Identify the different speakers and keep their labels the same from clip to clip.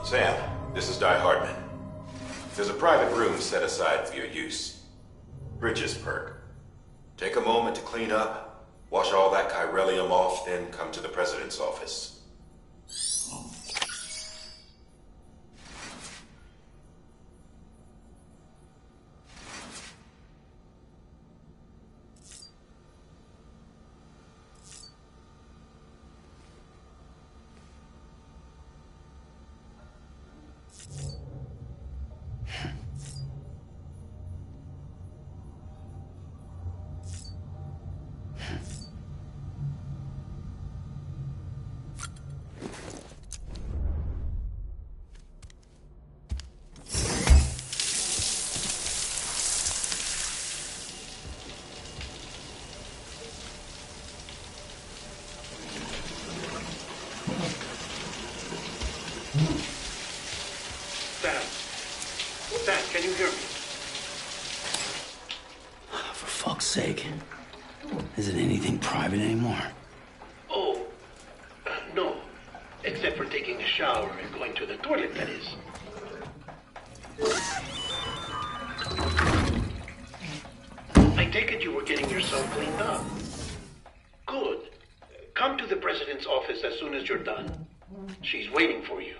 Speaker 1: Sam, this is Di Hartman. There's a private room set aside for your use. Bridges perk. Take a moment to clean up, wash all that chiralium off, then come to the President's office.
Speaker 2: Sam, can you hear me?
Speaker 3: For fuck's sake. Is it anything private anymore?
Speaker 2: Oh, no. Except for taking a shower and going to the toilet, that is. I take it you were getting yourself cleaned up. Good. Come to the President's office as soon as you're done. She's waiting for you.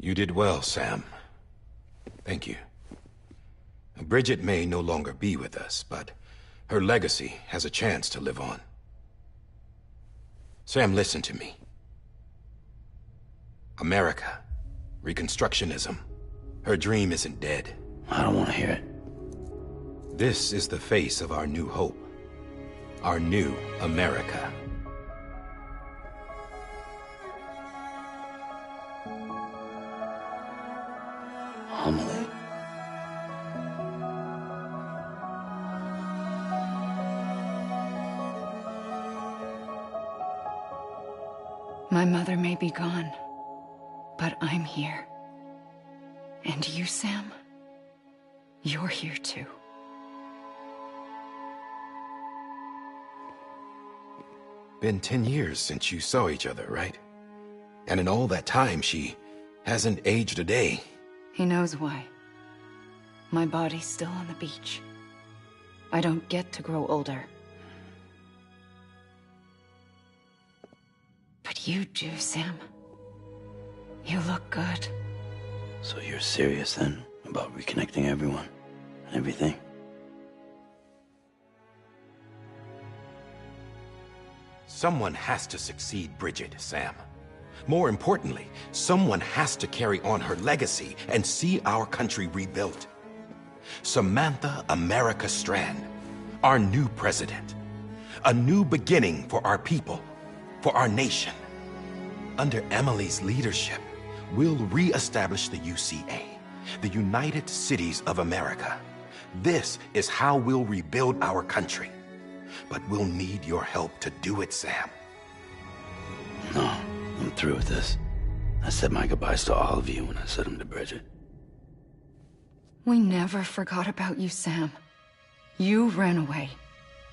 Speaker 1: You did well, Sam. Thank you. Bridget may no longer be with us, but her legacy has a chance to live on. Sam, listen to me. America, Reconstructionism, her dream isn't dead.
Speaker 3: I don't want to hear it.
Speaker 1: This is the face of our new hope. Our new America.
Speaker 3: Amelie.
Speaker 4: My mother may be gone, but I'm here. And you, Sam, you're here too.
Speaker 1: Been 10 years since you saw each other, right? And in all that time, she hasn't aged a day.
Speaker 4: He knows why. My body's still on the beach. I don't get to grow older. But you do, Sam. You look good.
Speaker 3: So you're serious then about reconnecting everyone and everything?
Speaker 1: Someone has to succeed Bridget, Sam. More importantly, someone has to carry on her legacy and see our country rebuilt. Samantha America Strand, our new president. A new beginning for our people, for our nation. Under Emily's leadership, we'll re-establish the UCA, the United Cities of America. This is how we'll rebuild our country. But we'll need your help to do it, Sam.
Speaker 3: No, I'm through with this. I said my goodbyes to all of you when I said them to Bridget.
Speaker 4: We never forgot about you, Sam. You ran away.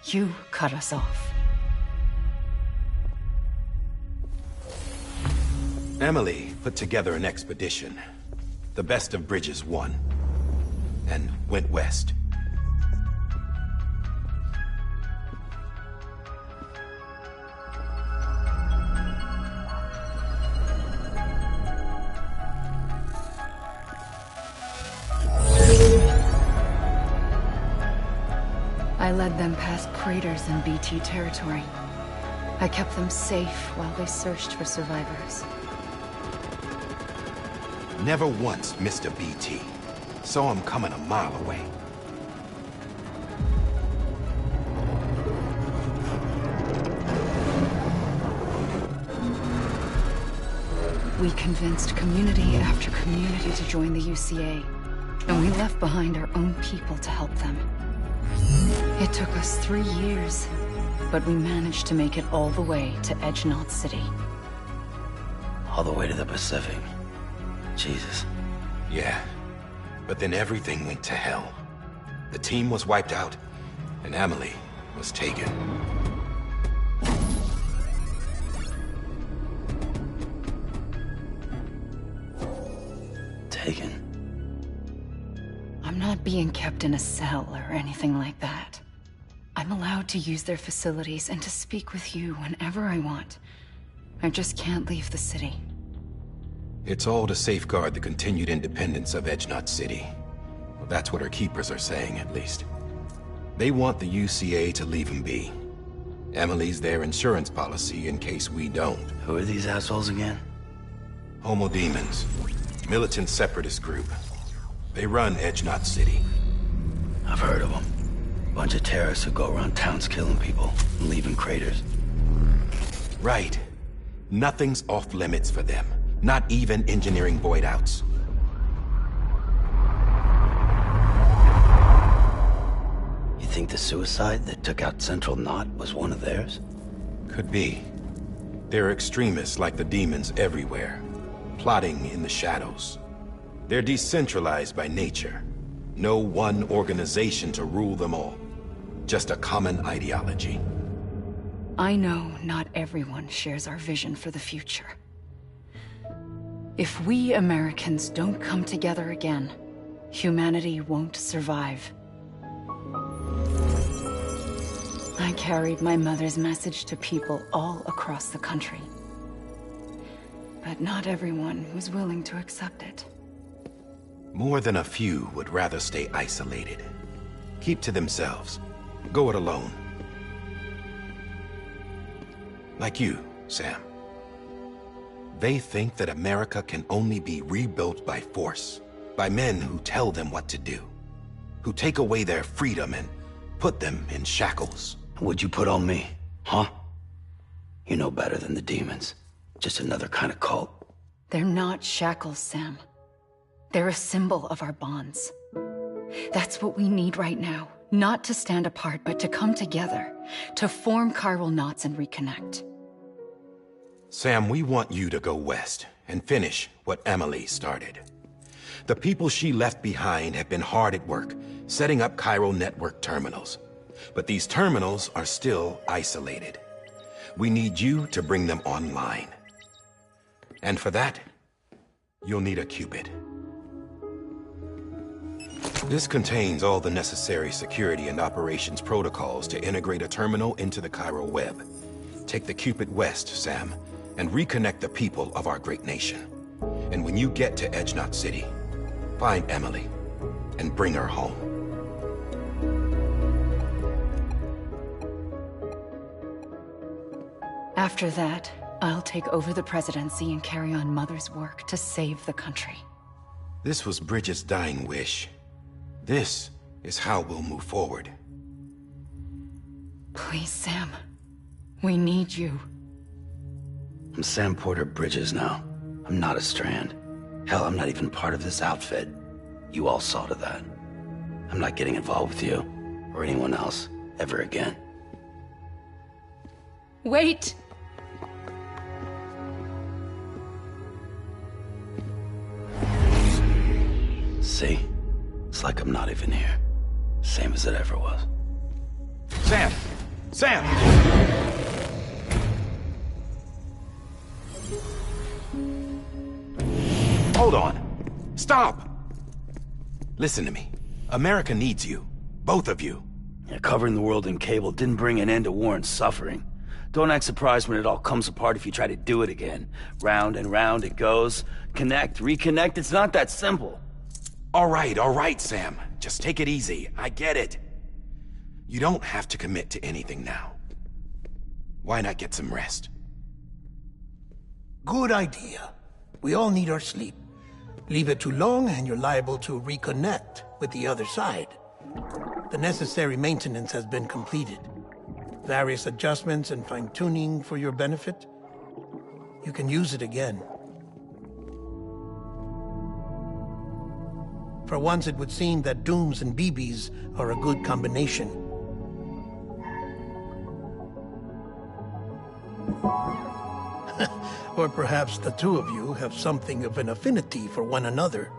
Speaker 4: You cut us off.
Speaker 1: Emily put together an expedition. The best of Bridges won. And went west.
Speaker 4: I led them past craters in BT territory. I kept them safe while they searched for survivors.
Speaker 1: Never once missed a BT. Saw him coming a mile away.
Speaker 4: We convinced community after community to join the UCA, and we left behind our own people to help them. It took us 3 years, but we managed to make it all the way to Edge Knot City.
Speaker 3: All the way to the Pacific. Jesus.
Speaker 1: Yeah, but then everything went to hell. The team was wiped out, and Emily was taken.
Speaker 3: Taken?
Speaker 4: I'm not being kept in a cell or anything like that. I'm allowed to use their facilities and to speak with you whenever I want. I just can't leave the city.
Speaker 1: It's all to safeguard the continued independence of Edgenut City. Well, that's what our keepers are saying, at least. They want the UCA to leave him be. Emily's their insurance policy in case we don't.
Speaker 3: Who are these assholes again?
Speaker 1: Homo Demons. Militant separatist group. They run Edgenut City.
Speaker 3: I've heard of them. Bunch of terrorists who go around towns killing people and leaving craters.
Speaker 1: Right. Nothing's off limits for them. Not even engineering void outs.
Speaker 3: You think the suicide that took out Central Knot was one of theirs?
Speaker 1: Could be. There are extremists like the demons everywhere, plotting in the shadows. They're decentralized by nature. No one organization to rule them all. Just a common ideology.
Speaker 4: I know not everyone shares our vision for the future. If we Americans don't come together again, humanity won't survive. I carried my mother's message to people all across the country. But not everyone was willing to accept it.
Speaker 1: More than a few would rather stay isolated. Keep to themselves. Go it alone. Like you, Sam. They think that America can only be rebuilt by force, by men who tell them what to do, who take away their freedom and put them in shackles.
Speaker 3: What'd you put on me, huh? You know better than the demons. Just another kind of cult.
Speaker 4: They're not shackles, Sam. They're a symbol of our bonds. That's what we need right now. Not to stand apart, but to come together, to form chiral knots and reconnect.
Speaker 1: Sam, we want you to go west and finish what Emily started. The people she left behind have been hard at work, setting up chiral network terminals. But these terminals are still isolated. We need you to bring them online. And for that, you'll need a Cupid. This contains all the necessary security and operations protocols to integrate a terminal into the chiral web. Take the Cupid west, Sam, and reconnect the people of our great nation. And when you get to Edgenut City, find Emily and bring her home.
Speaker 4: After that, I'll take over the presidency and carry on Mother's work to save the country.
Speaker 1: This was Bridget's dying wish. This is how we'll move forward.
Speaker 4: Please, Sam. We need you.
Speaker 3: I'm Sam Porter Bridges now. I'm not a Strand. Hell, I'm not even part of this outfit. You all saw to that. I'm not getting involved with you, or anyone else, ever again.
Speaker 4: Wait!
Speaker 3: See? It's like I'm not even here. Same as it ever was.
Speaker 1: Sam! Sam! Hold on. Stop! Listen to me. America needs you. Both of you.
Speaker 3: Yeah, covering the world in cable didn't bring an end to war and suffering. Don't act surprised when it all comes apart if you try to do it again. Round and round it goes. Connect, reconnect, it's not that simple.
Speaker 1: All right, Sam. Just take it easy. I get it. You don't have to commit to anything now. Why not get some rest?
Speaker 2: Good idea. We all need our sleep. Leave it too long and you're liable to reconnect with the other side. The necessary maintenance has been completed. Various adjustments and fine-tuning for your benefit. You can use it again. For once, it would seem that Dooms and BBs are a good combination. Or perhaps the two of you have something of an affinity for one another.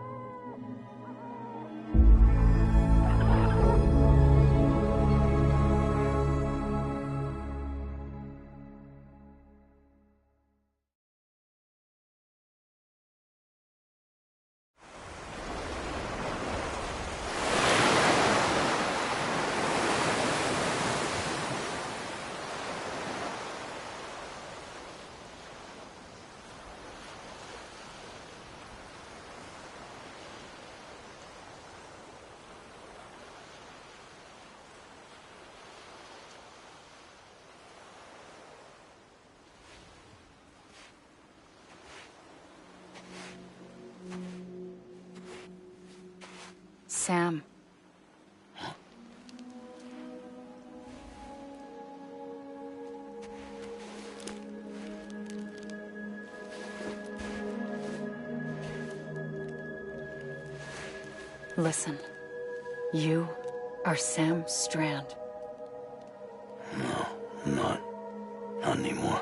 Speaker 4: Sam. Listen. You are Sam Strand.
Speaker 3: No, I'm not. Not anymore.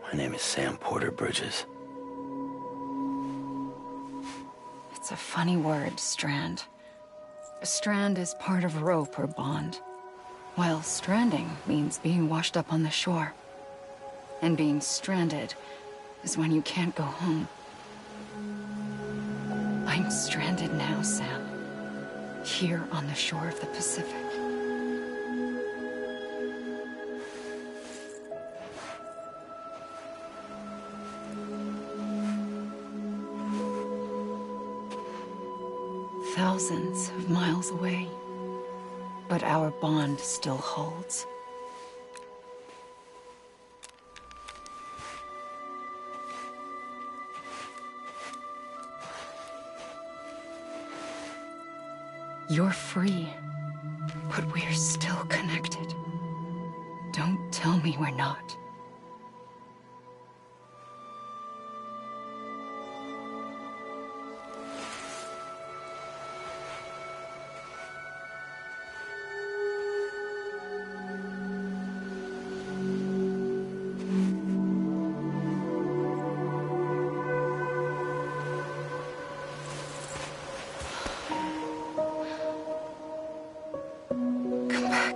Speaker 3: My name is Sam Porter Bridges.
Speaker 4: It's a funny word, Strand. A strand is part of rope or bond, while stranding means being washed up on the shore. And being stranded is when you can't go home. I'm stranded now, Sam. Here on the shore of the Pacific. Thousands of miles away, but our bond still holds. You're free, but we're still connected. Don't tell me we're not.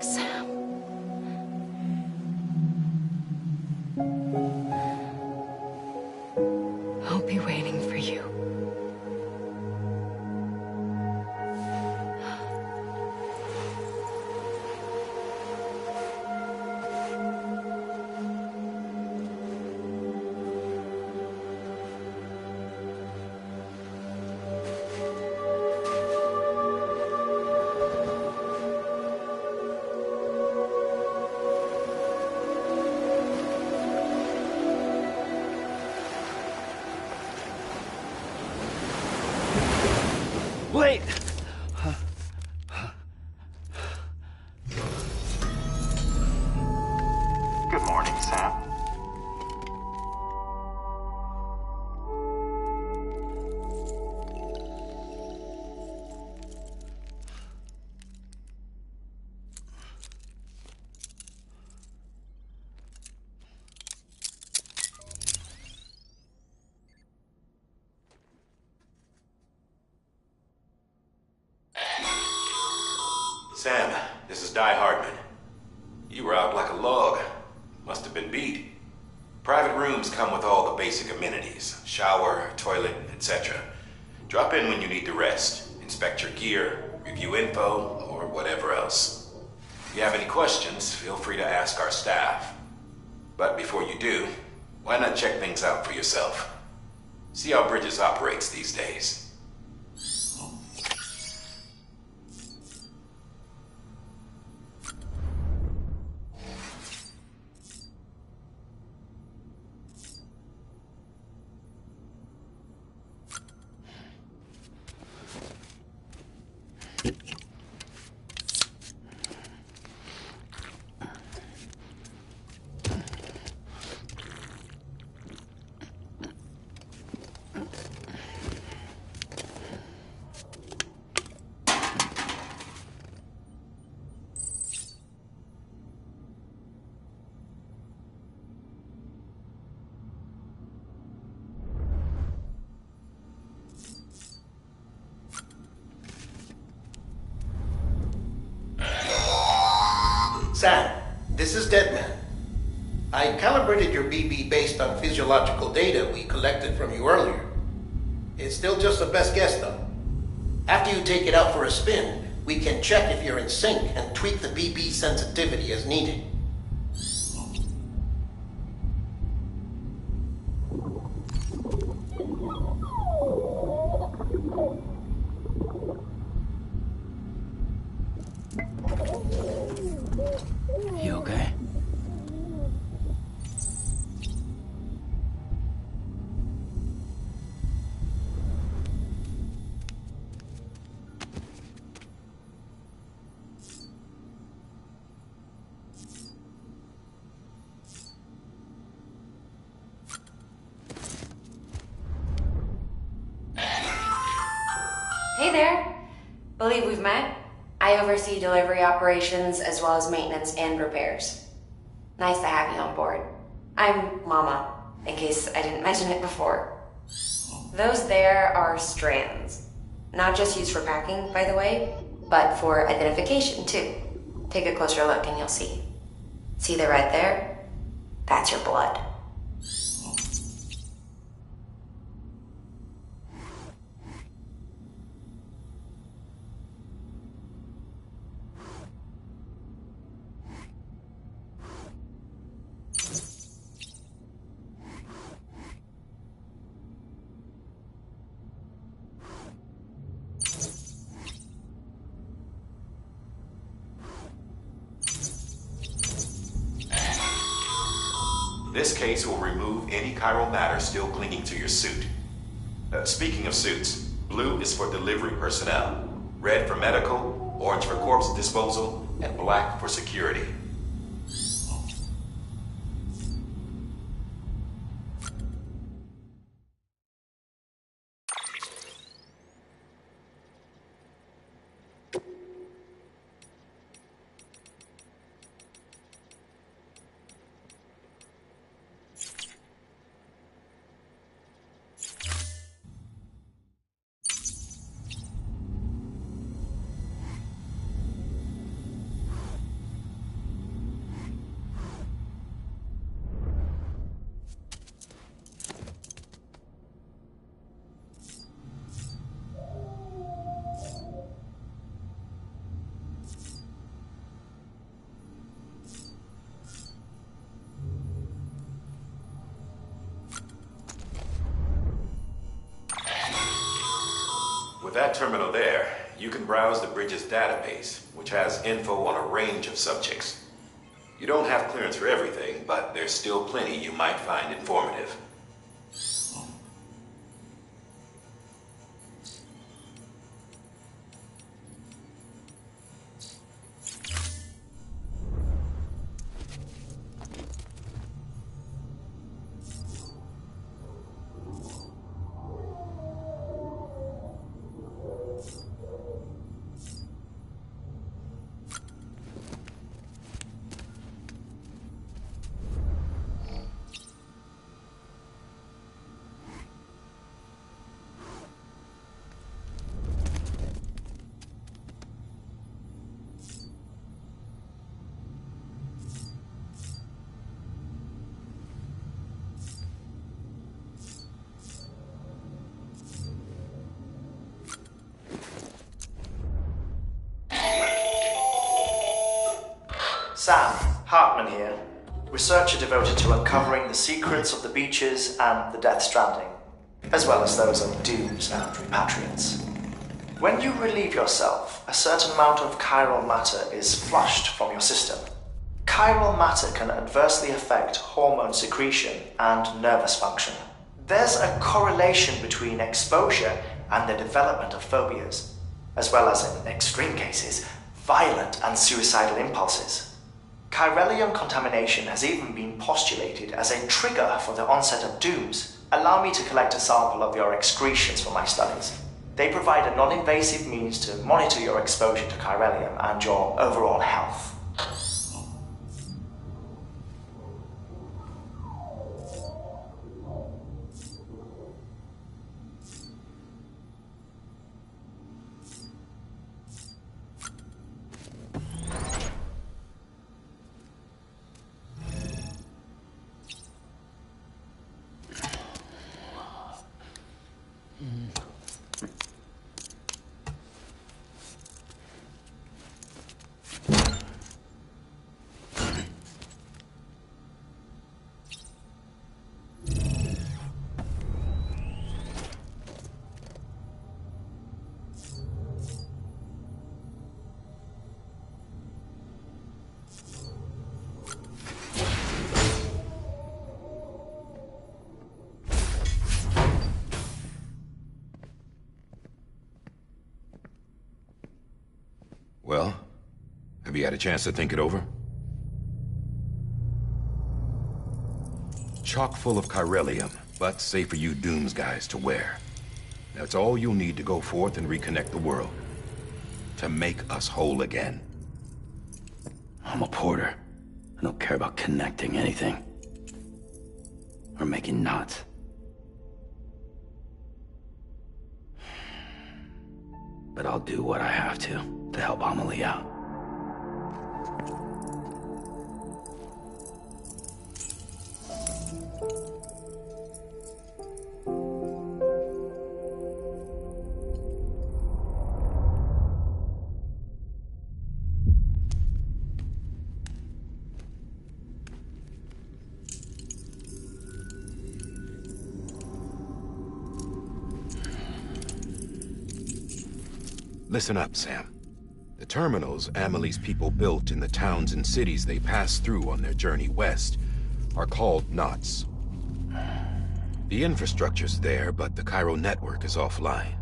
Speaker 4: Sam. I'll be waiting for you.
Speaker 3: Wait!
Speaker 5: Good morning, Sam.
Speaker 1: Sam, this is Di Hardman. You were out like a log. Must have been beat. Private rooms come with all the basic amenities. Shower, toilet, etc. Drop in when you need to rest. Inspect your gear, review info, or whatever else. If you have any questions, feel free to ask our staff. But before you do, why not check things out for yourself? See how Bridges operates these days.
Speaker 2: Sam, this is Deadman. I calibrated your BB based on physiological data we collected from you earlier. It's still just a best guess, though. After you take it out for a spin, we can check if you're in sync and tweak the BB sensitivity as needed.
Speaker 3: You okay?
Speaker 6: Hey there. Believe we've met. I oversee delivery operations as well as maintenance and repairs. Nice to have you on board. I'm Mama, in case I didn't mention it before. Those there are strands. Not just used for packing, by the way, but for identification too. Take a closer look and you'll see. See the red there? That's your blood.
Speaker 1: This case will remove any chiral matter still clinging to your suit. Speaking of suits, blue is for delivery personnel, red for medical, orange for corpse disposal, and black for security. With that terminal there, you can browse the bridge's database, which has info on a range of subjects. You don't have clearance for everything, but there's still plenty you might find informative.
Speaker 7: Sam, Hartman here, researcher devoted to uncovering the secrets of the beaches and the Death Stranding, as well as those of dooms and repatriants. When you relieve yourself, a certain amount of chiral matter is flushed from your system. Chiral matter can adversely affect hormone secretion and nervous function. There's a correlation between exposure and the development of phobias, as well as, in extreme cases, violent and suicidal impulses. Chiralium contamination has even been postulated as a trigger for the onset of dooms. Allow me to collect a sample of your excretions for my studies. They provide a non-invasive means to monitor your exposure to chiralium and your overall health.
Speaker 1: Well, have you had a chance to think it over? Chock full of chiralium, but safe for you Dooms guys to wear. That's all you'll need to go forth and reconnect the world. To make us whole again.
Speaker 3: I'm a porter. I don't care about connecting anything. Or making knots. But I'll do what I have to help Amelie out.
Speaker 1: Listen up, Sam. The terminals Amelie's people built in the towns and cities they passed through on their journey west are called knots. The infrastructure's there, but the Cairo network is offline.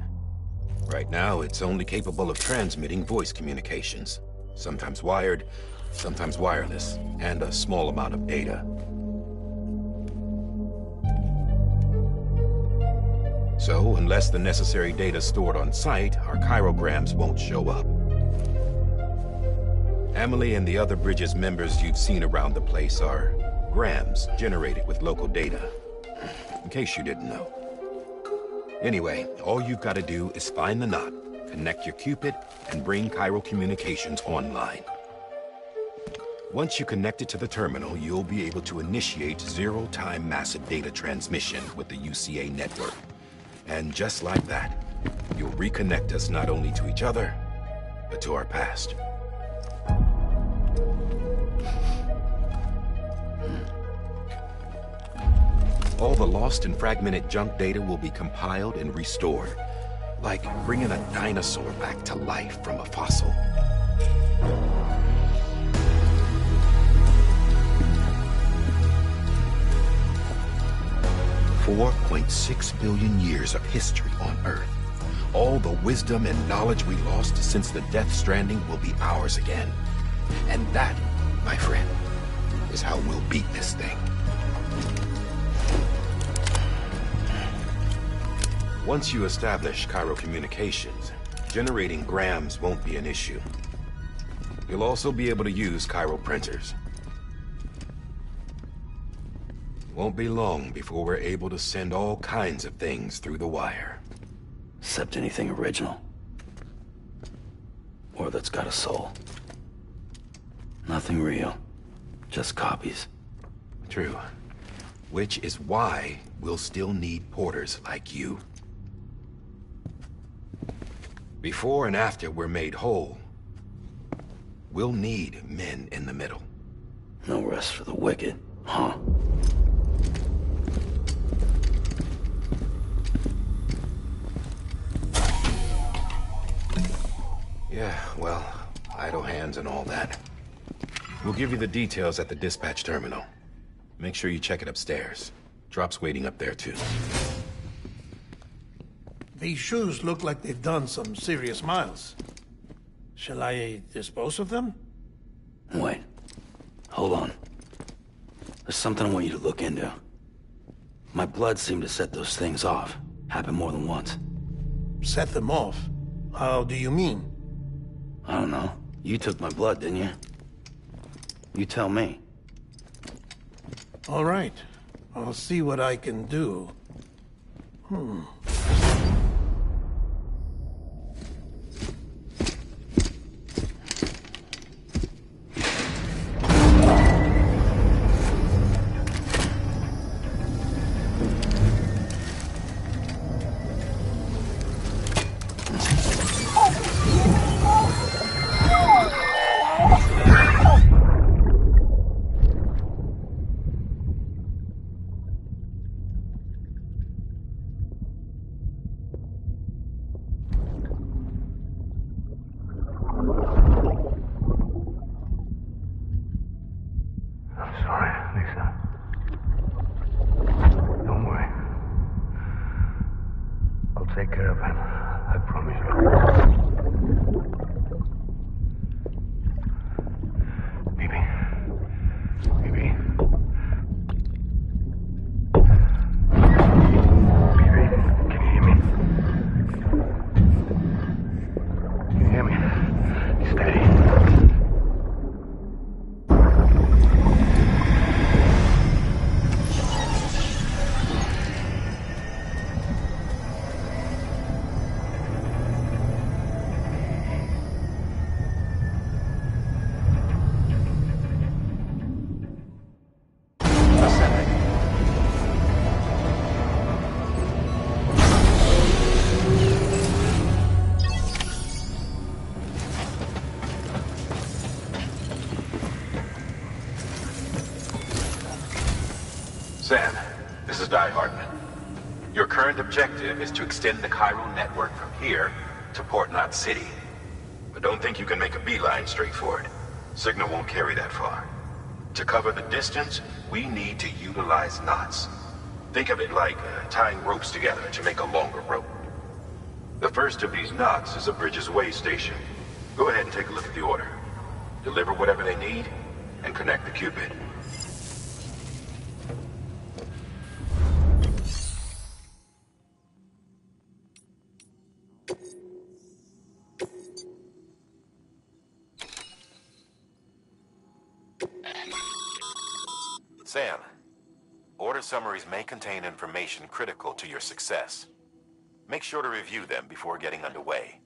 Speaker 1: Right now, it's only capable of transmitting voice communications, sometimes wired, sometimes wireless, and a small amount of data. So, unless the necessary data stored on site, our chirograms won't show up. Amelie and the other Bridges members you've seen around the place are grams generated with local data. In case you didn't know. Anyway, all you've got to do is find the knot, connect your Cupid, and bring Cairo communications online. Once you connect it to the terminal, you'll be able to initiate zero-time massive data transmission with the UCA network. And just like that, you'll reconnect us not only to each other, but to our past. All the lost and fragmented junk data will be compiled and restored, like bringing a dinosaur back to life from a fossil. 4.6 billion years of history on Earth. All the wisdom and knowledge we lost since the Death Stranding will be ours again. And that, my friend, is how we'll beat this thing. Once you establish Cairo communications, generating grams won't be an issue. You'll also be able to use Cairo printers. Won't be long before we're able to send all kinds of things through the wire.
Speaker 3: Except anything original. Or that's got a soul. Nothing real. Just copies.
Speaker 1: True. Which is why we'll still need porters like you. Before and after we're made whole, we'll need men in the middle.
Speaker 3: No rest for the wicked, huh?
Speaker 1: Yeah, well, idle hands and all that. We'll give you the details at the dispatch terminal. Make sure you check it upstairs. Drop's waiting up there, too.
Speaker 2: These shoes look like they've done some serious miles. Shall I dispose of them?
Speaker 3: Wait. Hold on. There's something I want you to look into. My blood seemed to set those things off. Happened more than once.
Speaker 2: Set them off? How do you mean?
Speaker 3: I don't know. You took my blood, didn't you? You tell me.
Speaker 2: All right. I'll see what I can do.
Speaker 1: Sam, this is Di Hartman. Your current objective is to extend the chiral network from here to Port Knot City. But don't think you can make a beeline straight for it. Signal won't carry that far. To cover the distance, we need to utilize knots. Think of it like tying ropes together to make a longer rope. The first of these knots is a Bridges Way station. Go ahead and take a look at the order. Deliver whatever they need, and connect the Cupid. Sam, order summaries may contain information critical to your success. Make sure to review them before getting underway.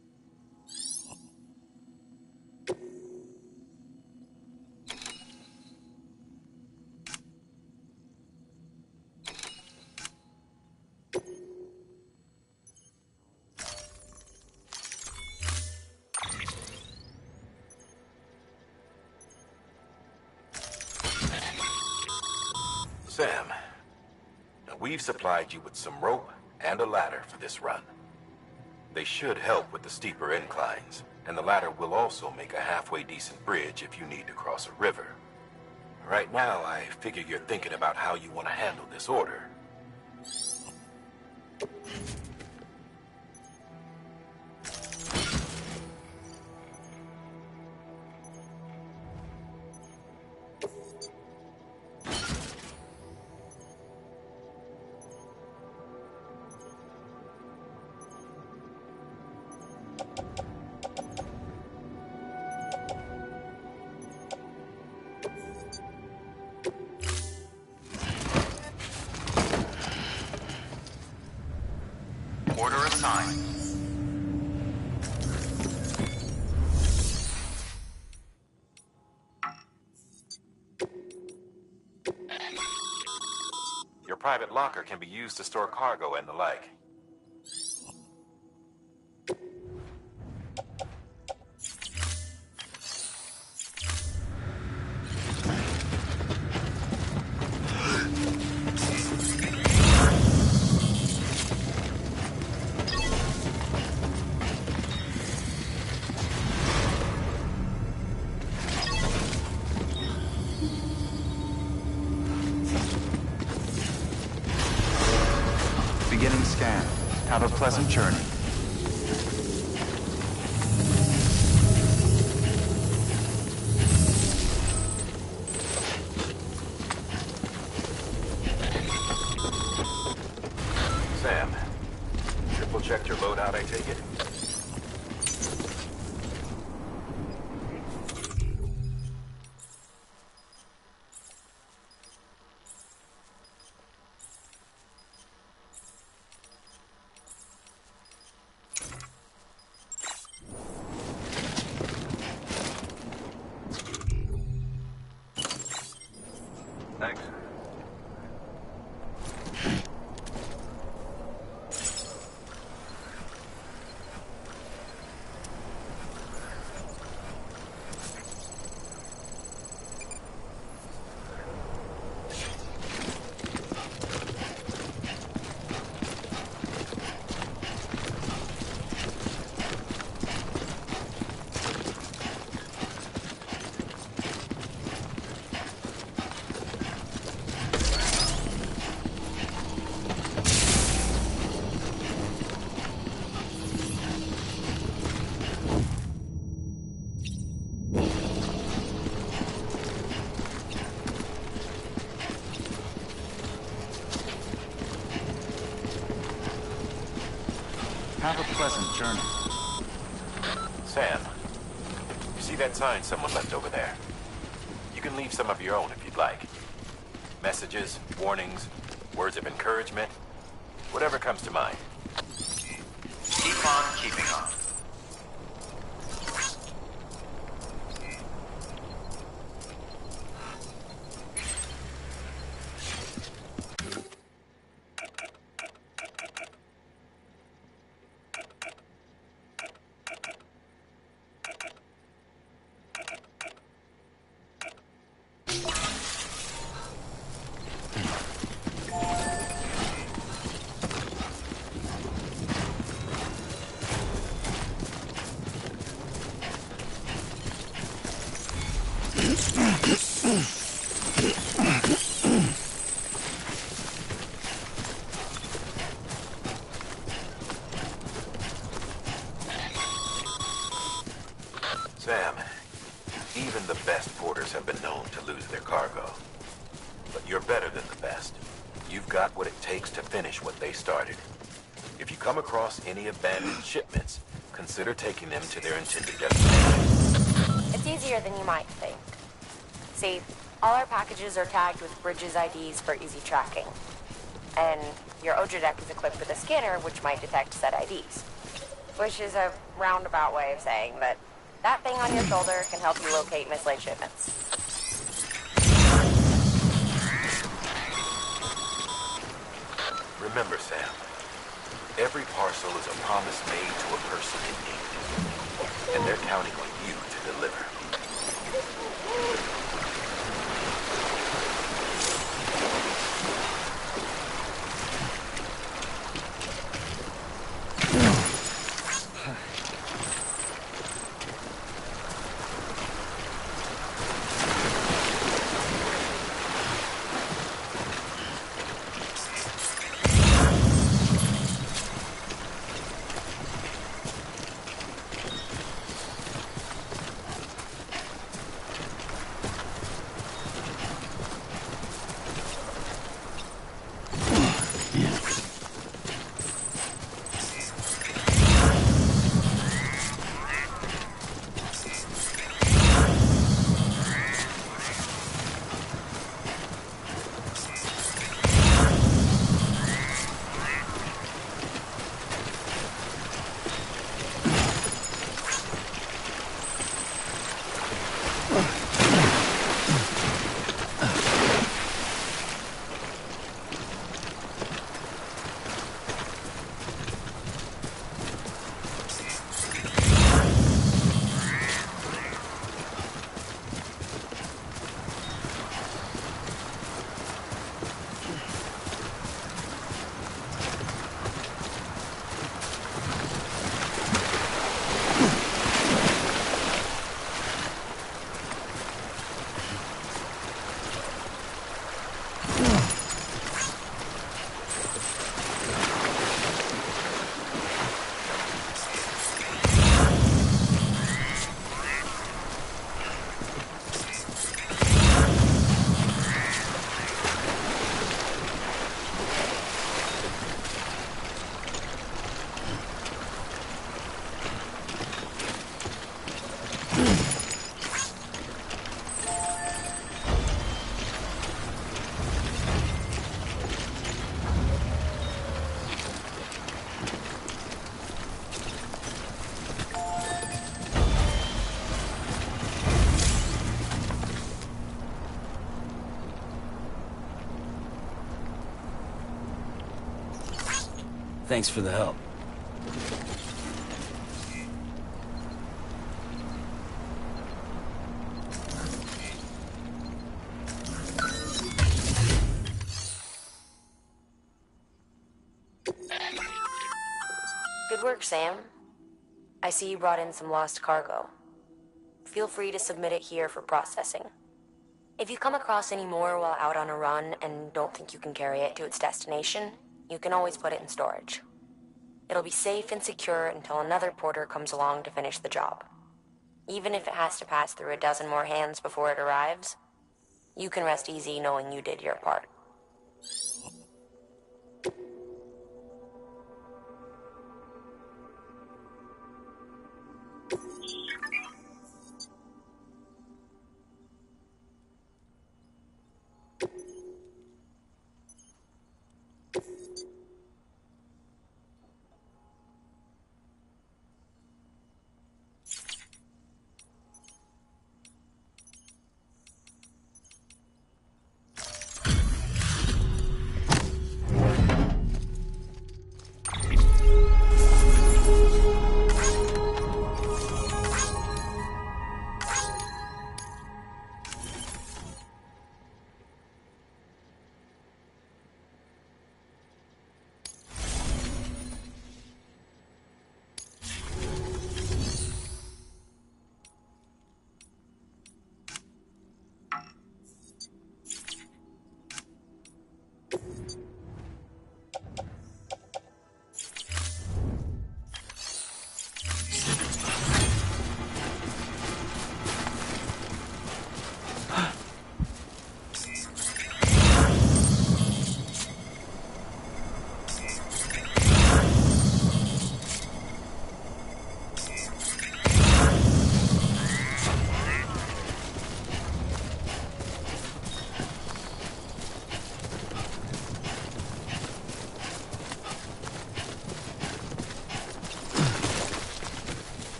Speaker 1: Sam, we've supplied you with some rope and a ladder for this run. They should help with the steeper inclines, and the ladder will also make a halfway decent bridge if you need to cross a river. Right now, I figure you're thinking about how you want to handle this order.
Speaker 5: Order assigned.
Speaker 1: Your private locker can be used to store cargo and the like.
Speaker 5: Beginning scan. Have a pleasant journey.
Speaker 1: Sam, triple checked your loadout, I take it? Thanks.
Speaker 5: Have a pleasant journey.
Speaker 1: Sam, you see that sign someone left over there? You can leave some of your own if you'd like. Messages, warnings, words of encouragement, whatever comes to mind.
Speaker 5: Keep on keeping on.
Speaker 1: Even the best porters have been known to lose their cargo. But you're better than the best. You've got what it takes to finish what they started. If you come across any abandoned shipments, consider taking them to their intended destination.
Speaker 6: It's easier than you might think. See, all our packages are tagged with Bridges IDs for easy tracking. And your Oja deck is equipped with a scanner which might detect said IDs. Which is a roundabout way of saying that that thing on your shoulder can help you locate mislaid shipments.
Speaker 1: Remember, Sam, every parcel is a promise made to a person in need. And they're counting on you to deliver.
Speaker 3: Thanks for the help.
Speaker 6: Good work, Sam. I see you brought in some lost cargo. Feel free to submit it here for processing. If you come across any more while out on a run and don't think you can carry it to its destination, you can always put it in storage. It'll be safe and secure until another porter comes along to finish the job. Even if it has to pass through a dozen more hands before it arrives, you can rest easy knowing you did your part.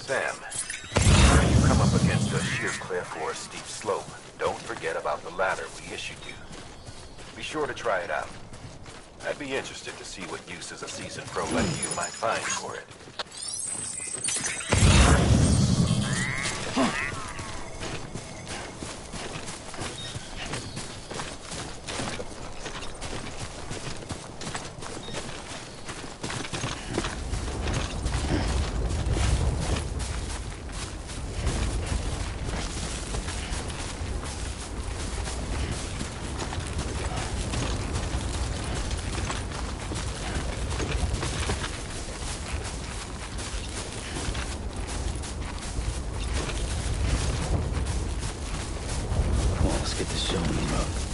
Speaker 1: Sam, when you come up against a sheer cliff or a steep slope, don't forget about the ladder we issued you. Be sure to try it out. I'd be interested to see what uses a seasoned pro like you might find for it.
Speaker 3: Get this show on the road.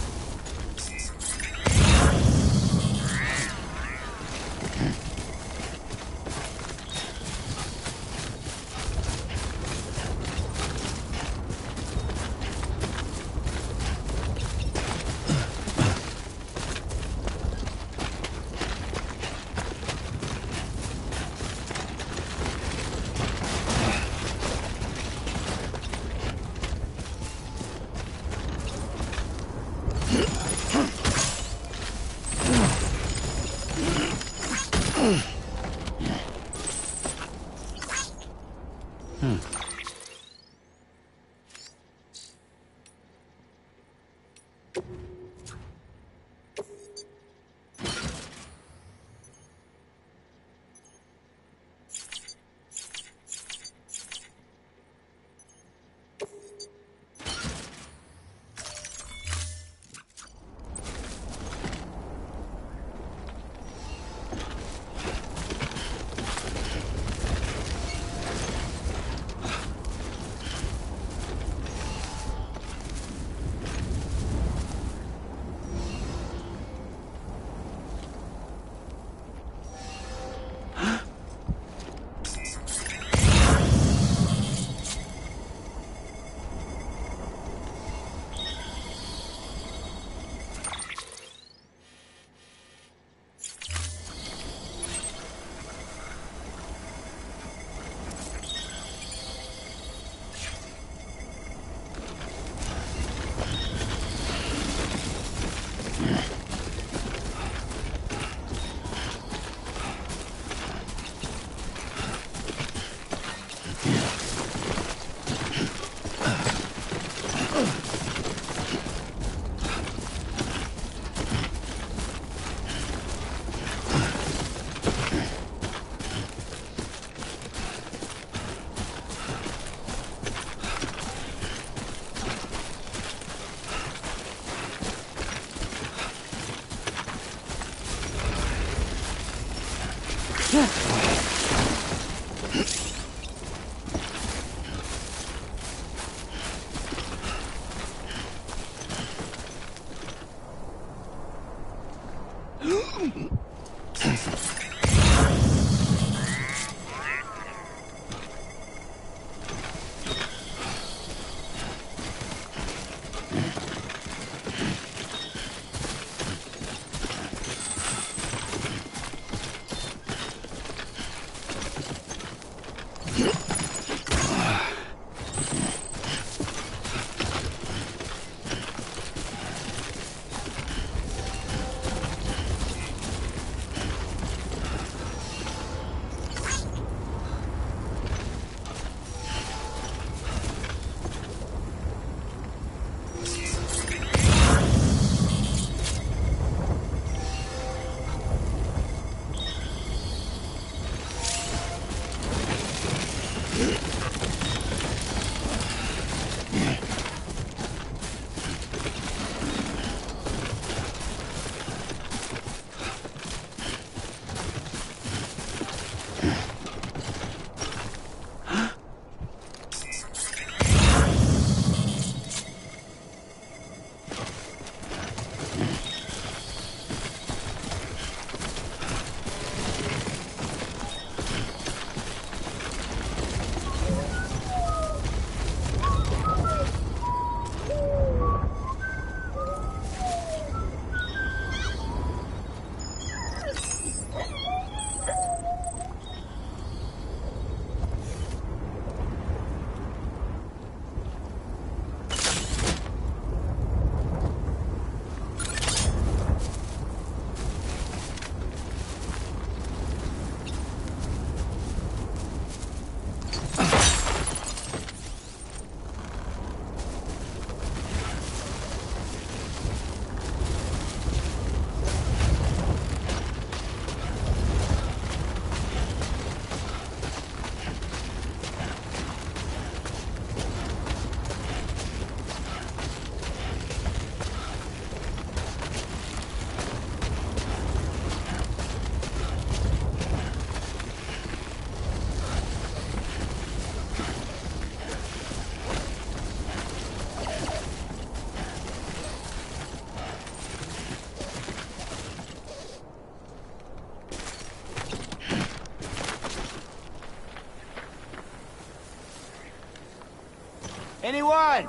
Speaker 8: Anyone?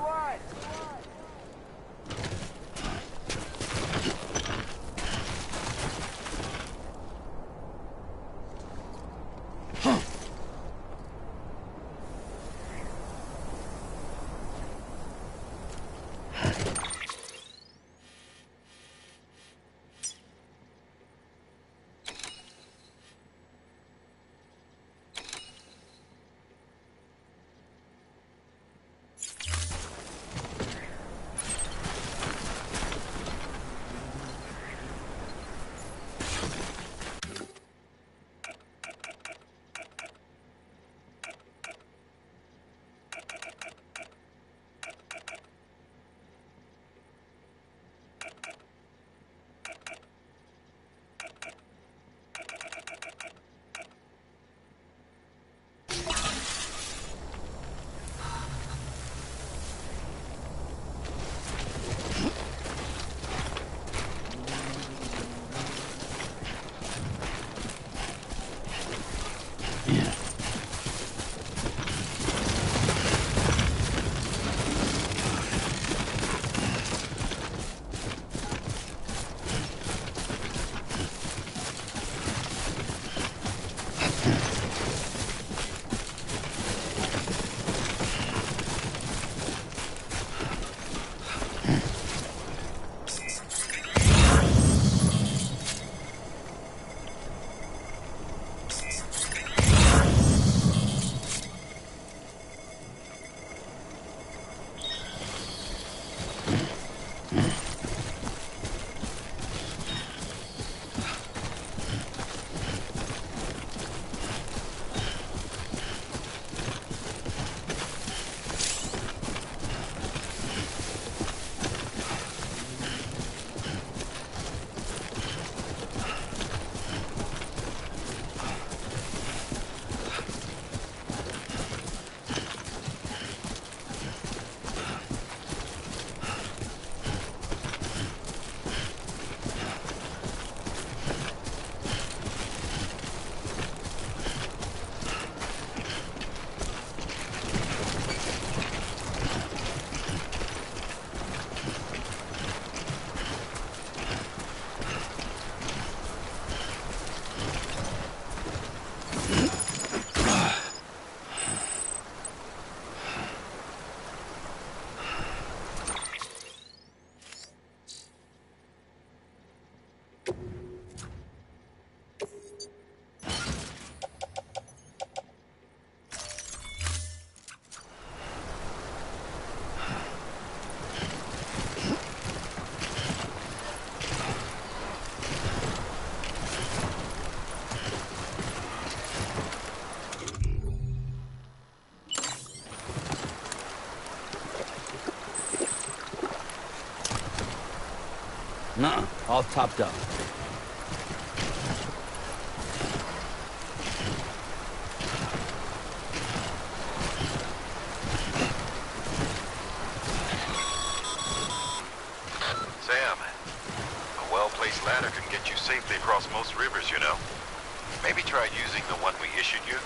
Speaker 3: Nuh-uh, all topped up.
Speaker 9: Sam, a well-placed ladder can get you safely across most rivers, you know. Maybe try using the one we issued you.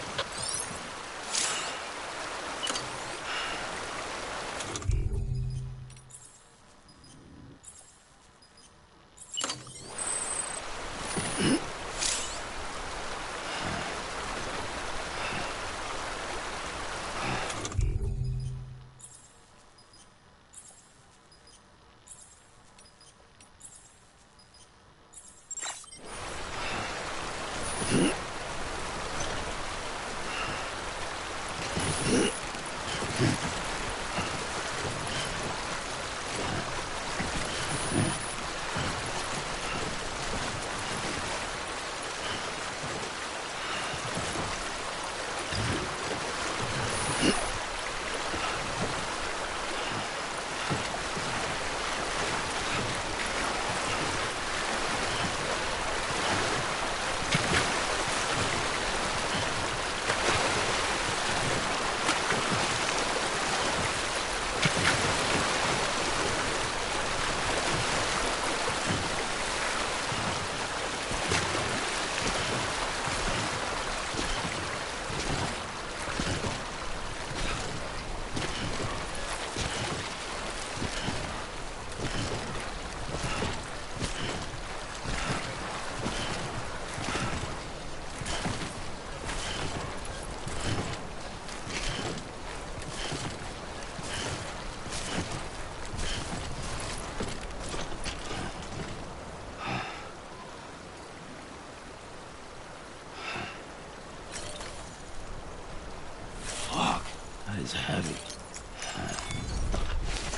Speaker 3: one's heavy.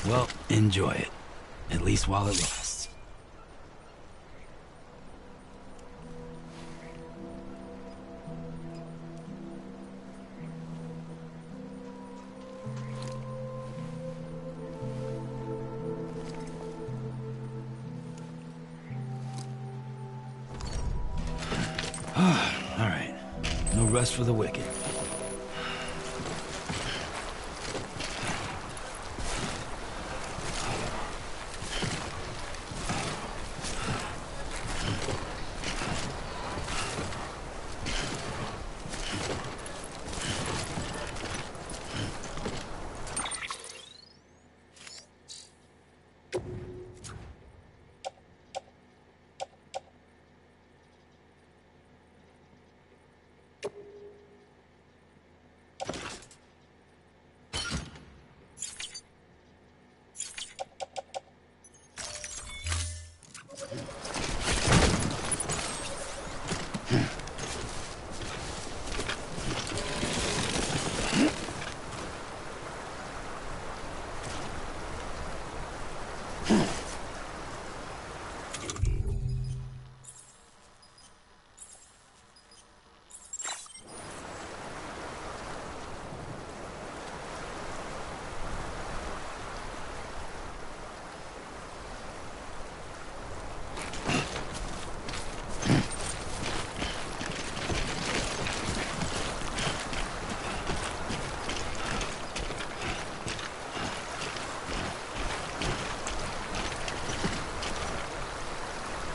Speaker 3: Well, enjoy it. At least while it lasts. All right. No rest for the wicked.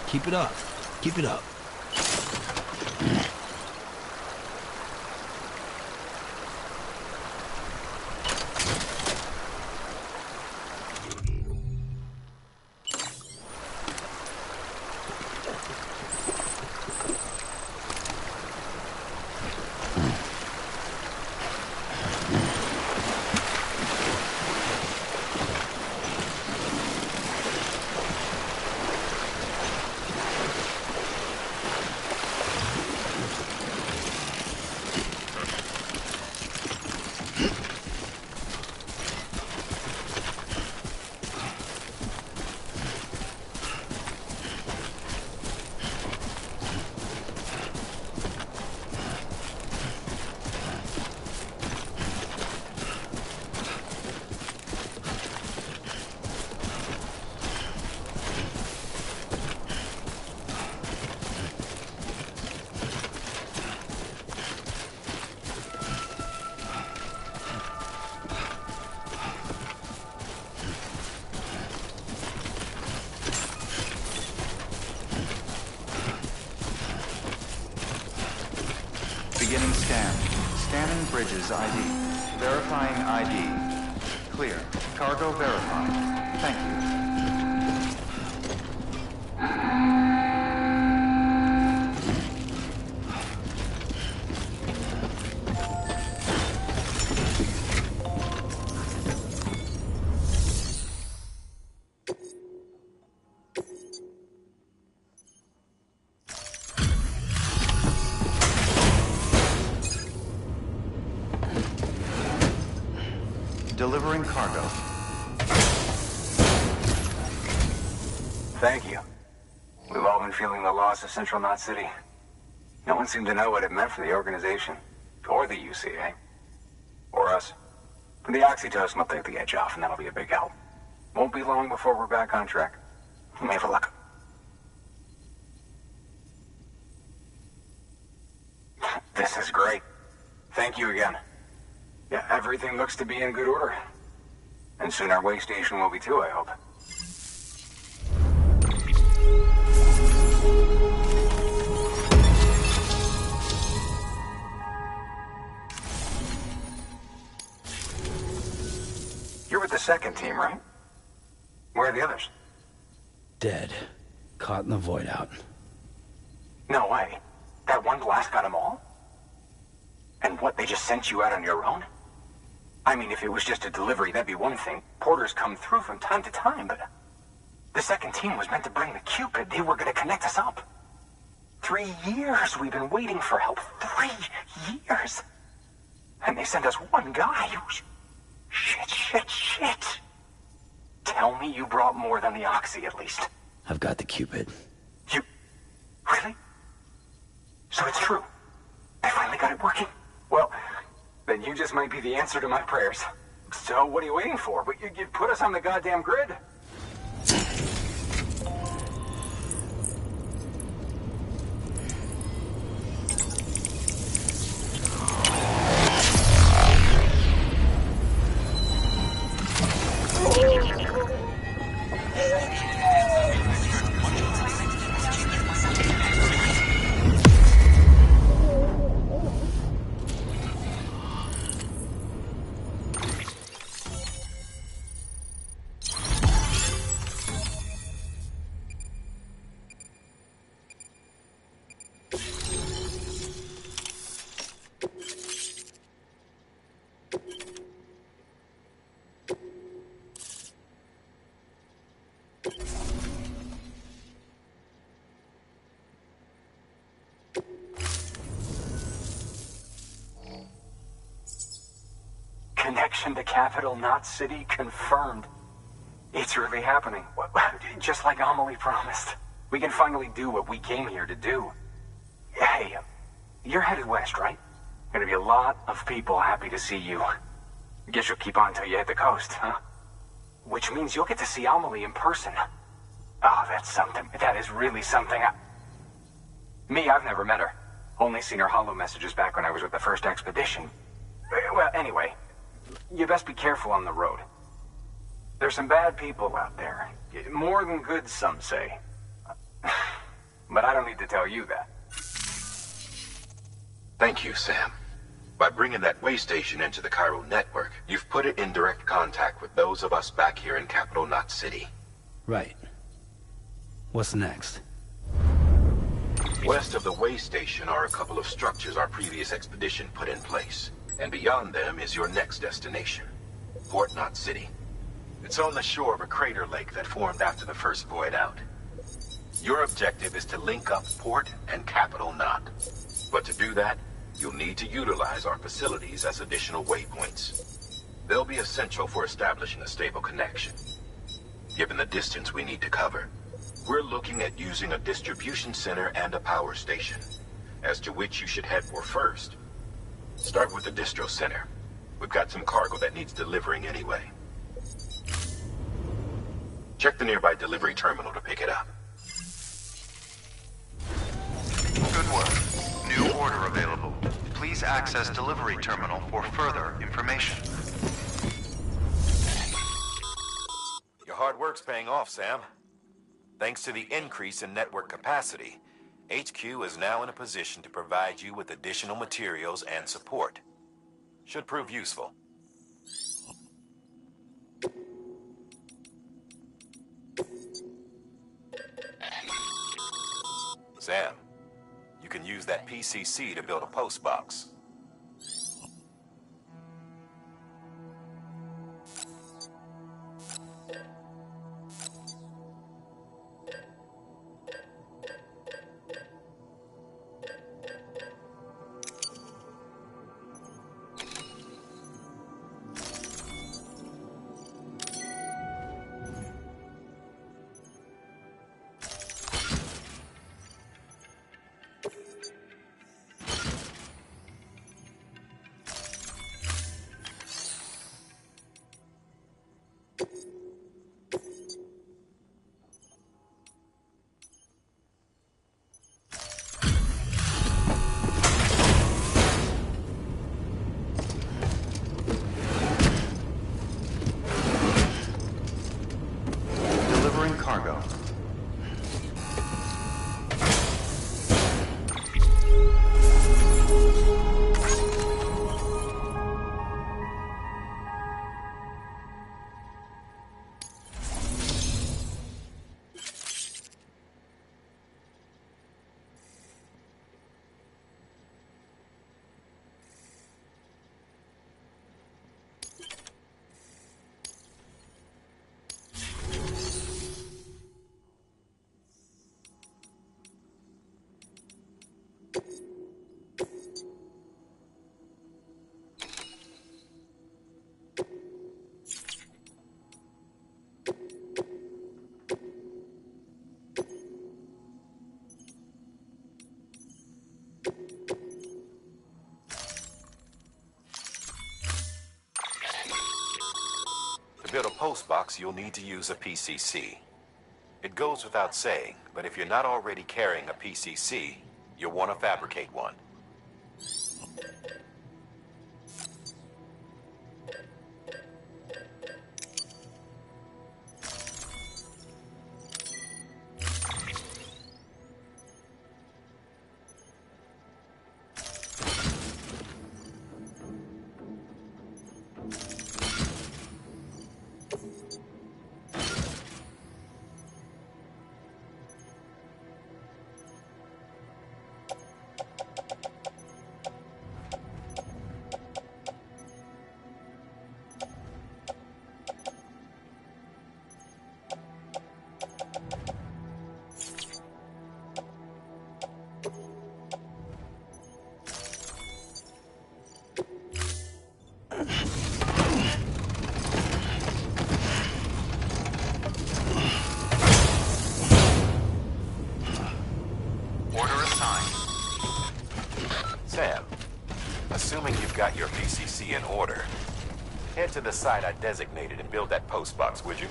Speaker 3: Keep it up. Keep it up.
Speaker 5: Beginning scan. Scanning bridges ID. Verifying ID. Clear. Cargo verified. Thank you. Delivering cargo.
Speaker 8: Thank you. We've all been feeling the loss of Central Knot City. No one seemed to know what it meant for the organization, or the UCA, or us. The oxytocin will take the edge off, and that'll be a big help. Won't be long before we're back on track. We may have a luck. This is great. Thank you again. Yeah, everything looks to be in good order. And soon our way station will be too, I hope. You're with the second team, right? Where are the others?
Speaker 3: Dead. Caught in the void out.
Speaker 8: No way. That one blast got them all? And what, they just sent you out on your own? I mean, if it was just a delivery, that'd be one thing. Porters come through from time to time, but... The second team was meant to bring the Cupid. They were gonna connect us up. 3 years we've been waiting for help. 3 years! And they sent us one guy. Shit! Tell me you brought more than the Oxy, at least.
Speaker 3: I've got the Cupid.
Speaker 8: You... really? So it's true. I finally got it working. Well, then you just might be the answer to my prayers. So what are you waiting for? You put us on the goddamn grid. Connection to capital, not city, confirmed. It's really happening. Just like Amelie promised. We can finally do what we came here to do. Hey, you're headed west, right? Gonna be a lot of people happy to see you. Guess you'll keep on till you hit the coast, huh? Which means you'll get to see Amelie in person. Oh, that's something. That is really something. Me, I've never met her. Only seen her holo messages back when I was with the first expedition. Well, anyway, you best be careful on the road. There's some bad people out there. More than good, some say. But I don't need to tell you that.
Speaker 1: Thank you, Sam. By bringing that way station into the chiral network, you've put it in direct contact with those of us back here in Capital Knot City.
Speaker 3: Right. What's next?
Speaker 1: West of the way station are a couple of structures our previous expedition put in place. And beyond them is your next destination, Port Knot City. It's on the shore of a crater lake that formed after the first void out. Your objective is to link up Port and Capital Knot. But to do that, you'll need to utilize our facilities as additional waypoints. They'll be essential for establishing a stable connection. Given the distance we need to cover, we're looking at using a distribution center and a power station, as to which you should head for first. Start with the distro center. We've got some cargo that needs delivering anyway. Check the nearby delivery terminal to pick it up.
Speaker 5: Good work. New order available. Please access delivery terminal for further information.
Speaker 1: Your hard work's paying off, Sam. Thanks to the increase in network capacity, HQ is now in a position to provide you with additional materials and support. Should prove useful. Sam, you can use that PCC to build a post box.
Speaker 9: To build a post box, you'll need to use a PCC. It goes without saying, but if you're not already carrying a PCC, you'll want to fabricate one. Got your PCC in order. Head to the site I designated and build that post box, would you?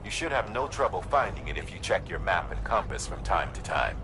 Speaker 9: You should have no trouble finding it if you check your map and compass from time to time.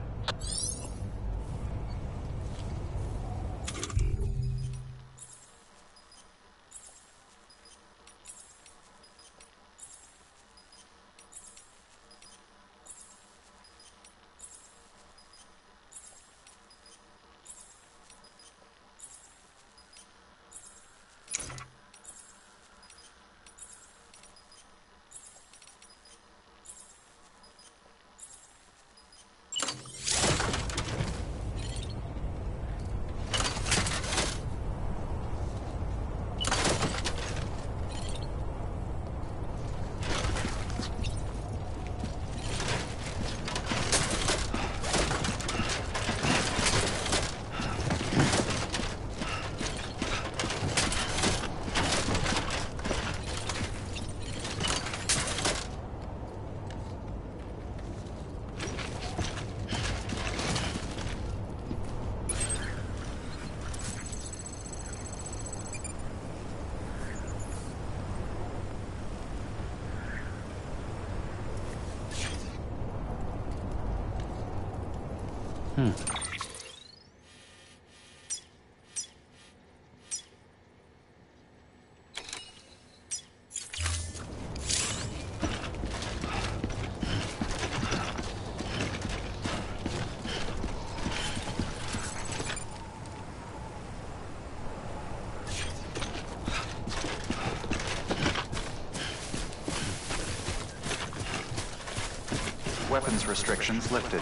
Speaker 5: Weapons restrictions lifted.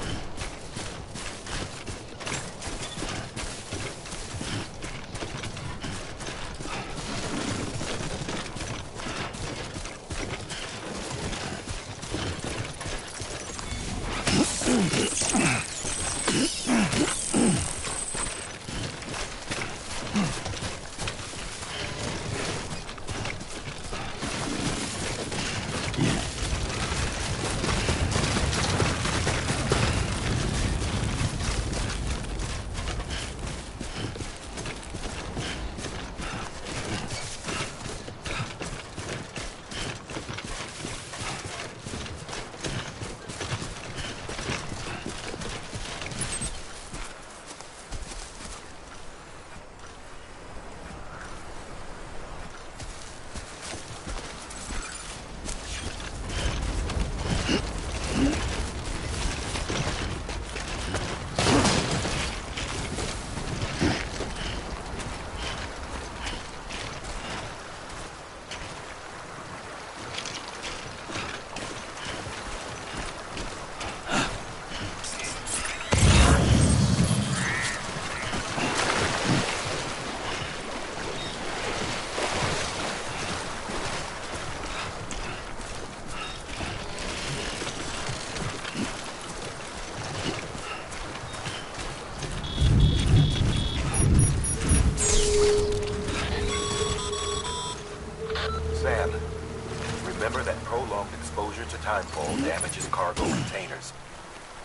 Speaker 9: Timefall damages cargo containers.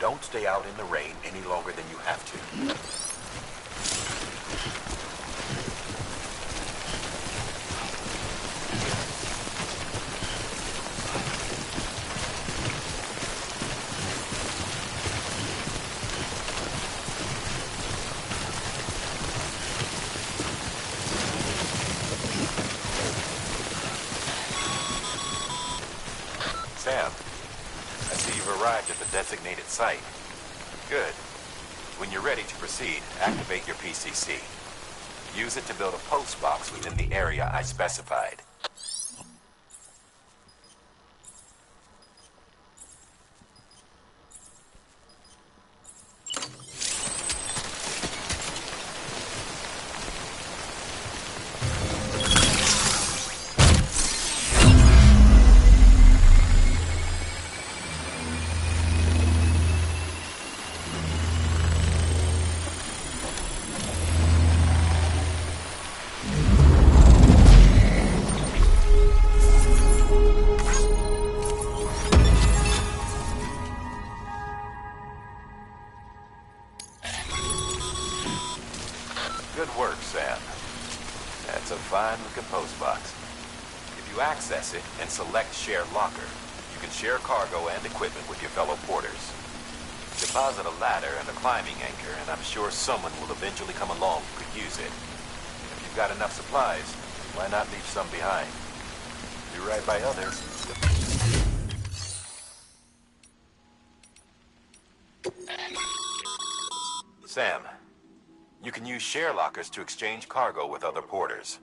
Speaker 9: Don't stay out in the rain any longer than you have to. Sam, I see you've arrived at the designated site. Good. When you're ready to proceed, activate your PCC. Use it to build a post box within the area I specified. Good work, Sam. That's a fine-looking post box. If you access it and select Share Locker, you can share cargo and equipment with your fellow porters. Deposit a ladder and a climbing anchor, and I'm sure someone will eventually come along who could use it. If you've got enough supplies, why not leave some behind? Do right by others. Sam, you can use share lockers to exchange cargo with other porters.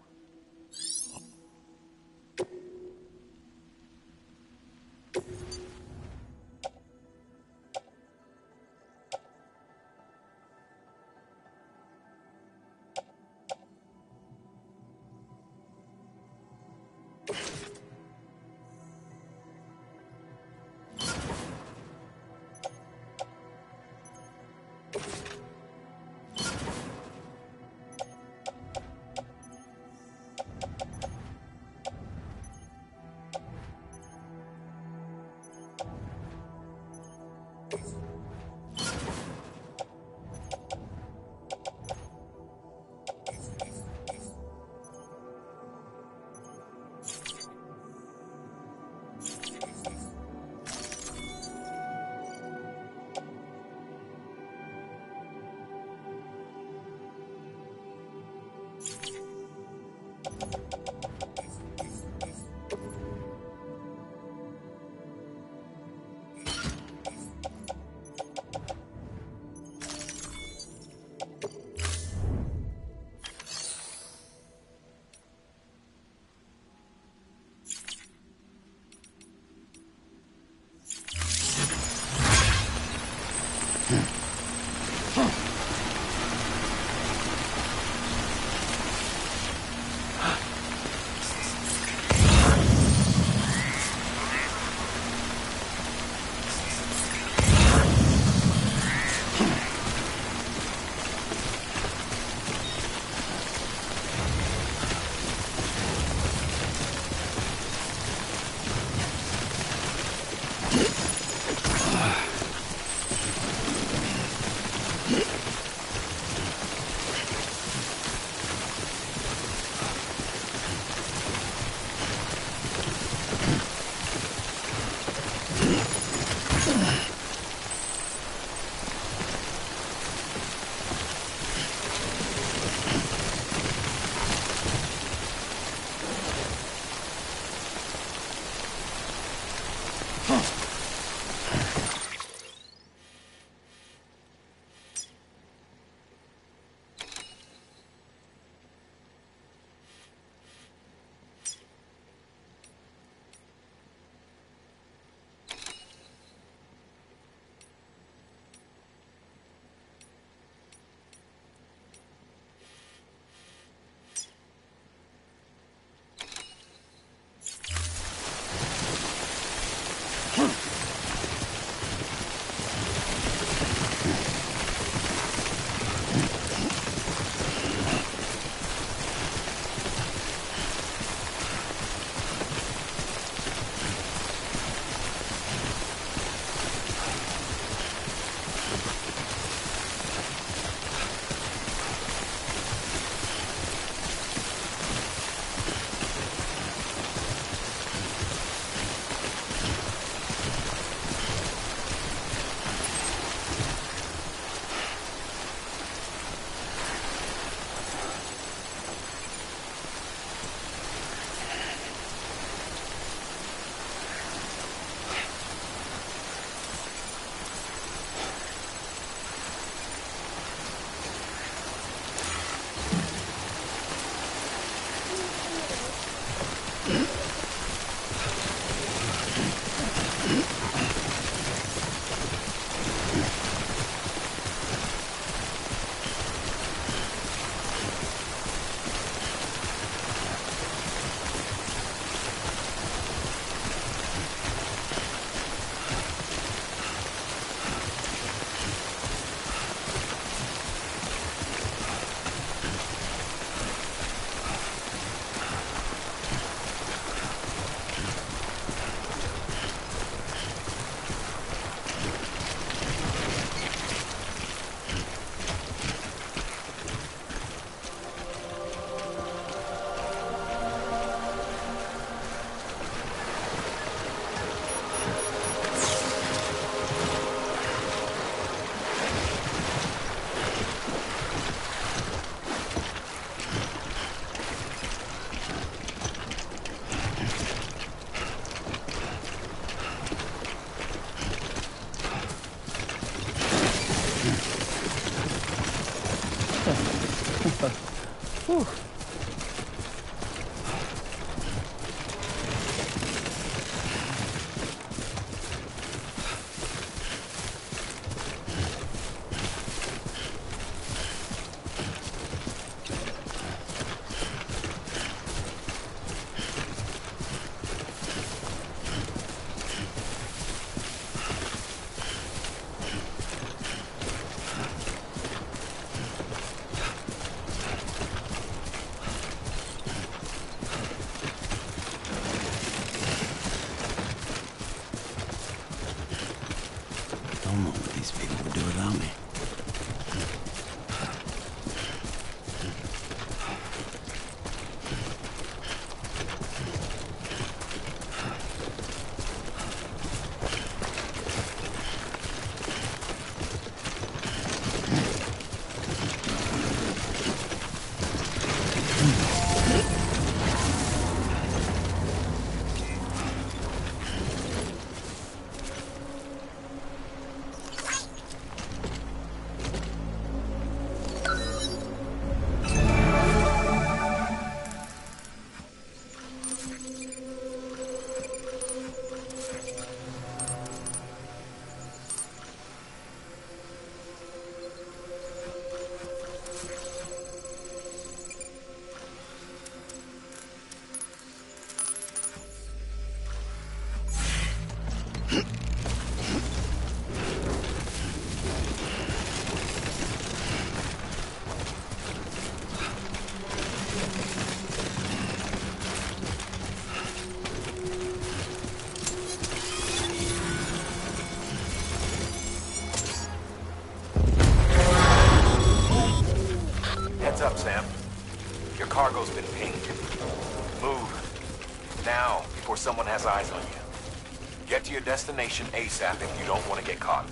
Speaker 3: don't know what these people would do without me.
Speaker 9: Heads up, Sam. Your cargo's been pinged. Move. Now, before someone has eyes on you. Get to your destination ASAP if you don't want to get caught.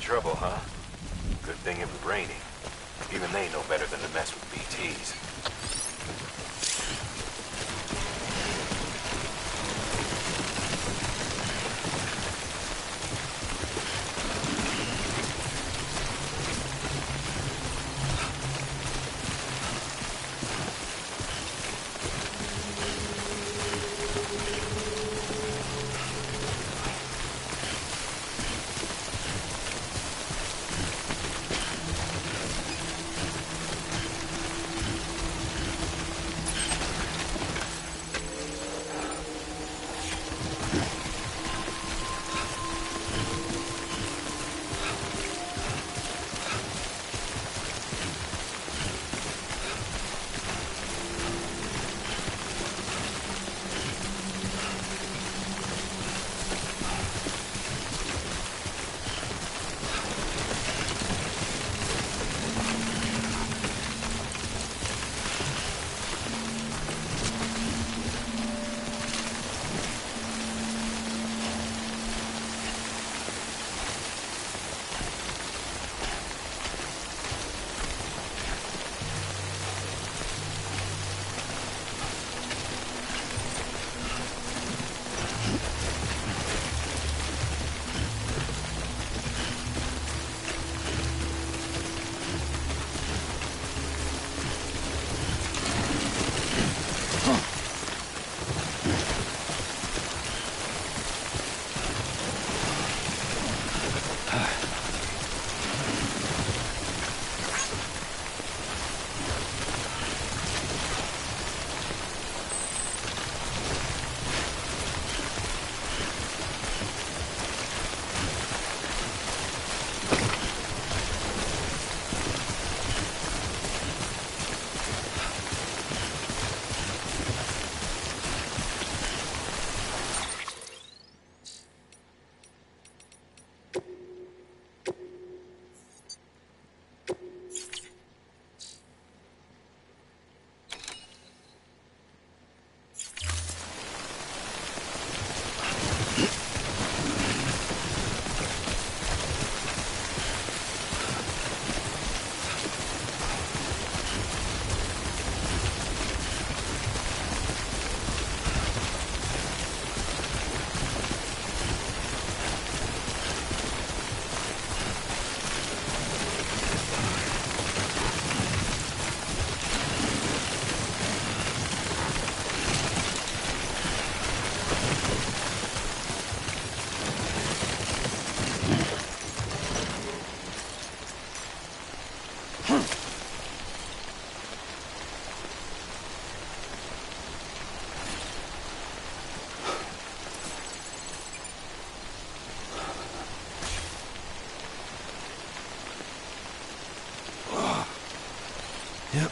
Speaker 9: Trouble, huh? Good thing it was raining. Even they know better than to mess with BTs.
Speaker 10: Yep,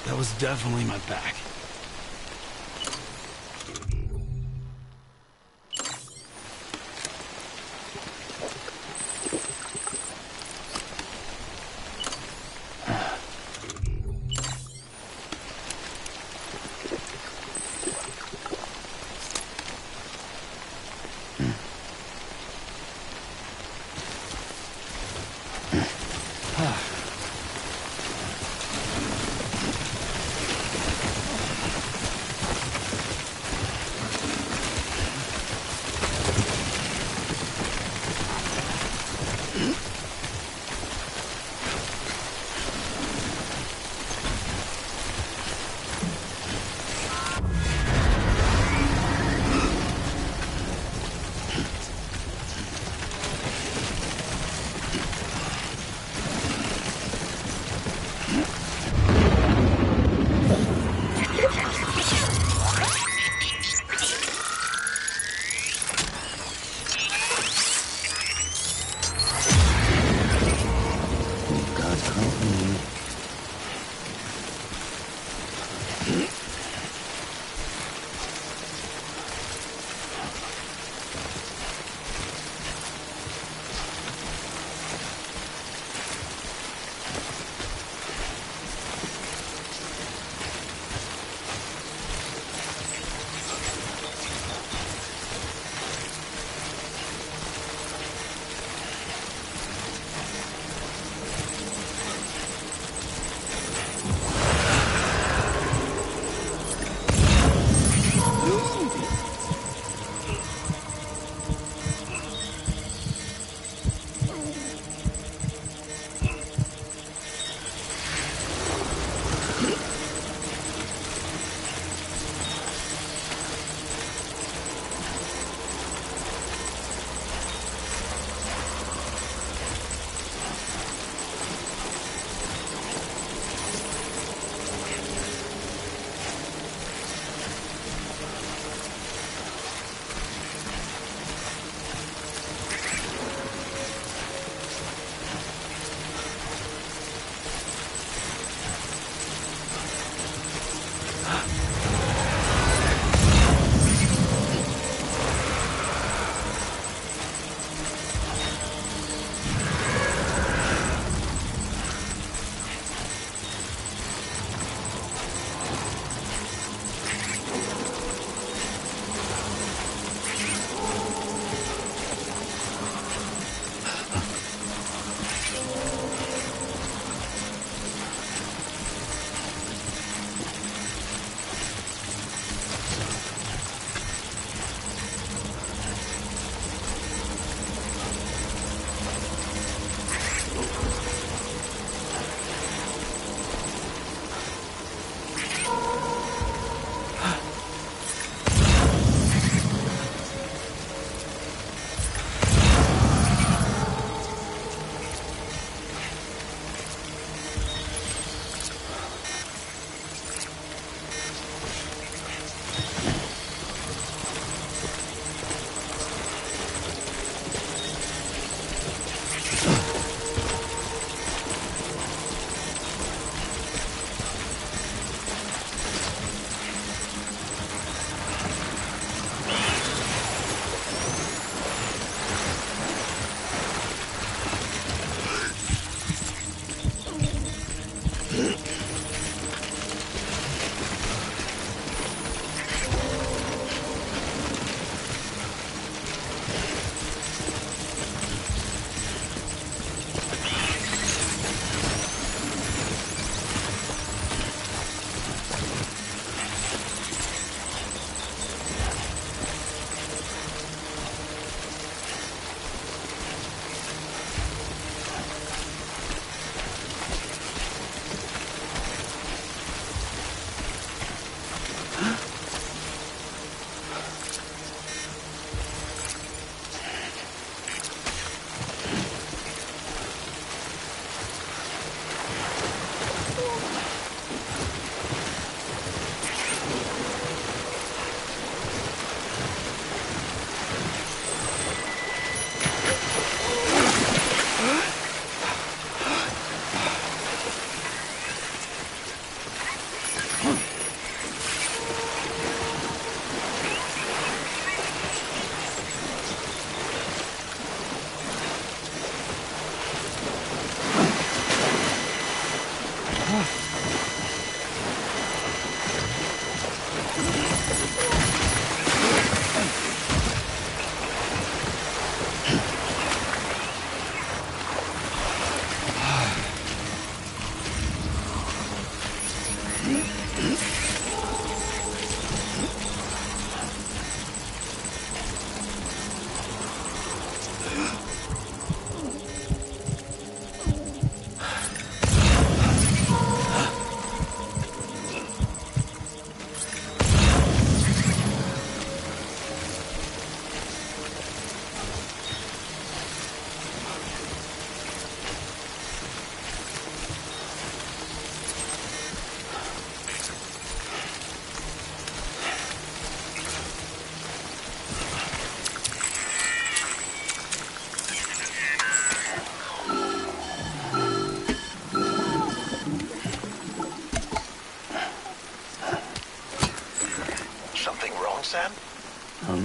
Speaker 10: that was definitely my back.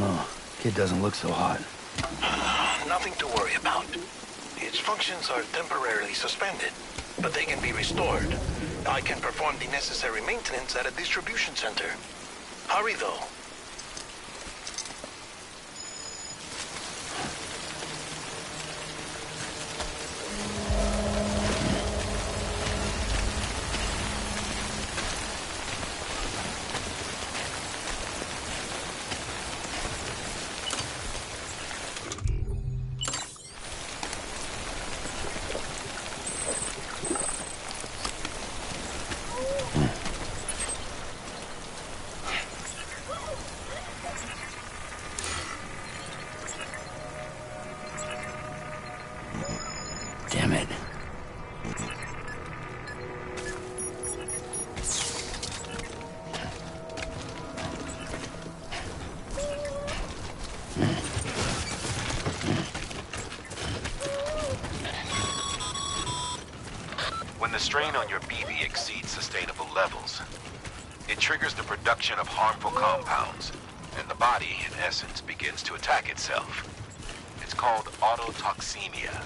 Speaker 3: know. Kid doesn't look so hot.
Speaker 2: Nothing to worry about. Its functions are temporarily suspended, but they can be restored. I can perform the necessary maintenance at a distribution center. Hurry, though.
Speaker 3: Damn it.
Speaker 9: When the strain on your BB exceeds sustainable levels, it triggers the production of harmful compounds, and the body, in essence, begins to attack itself. It's called autotoxemia.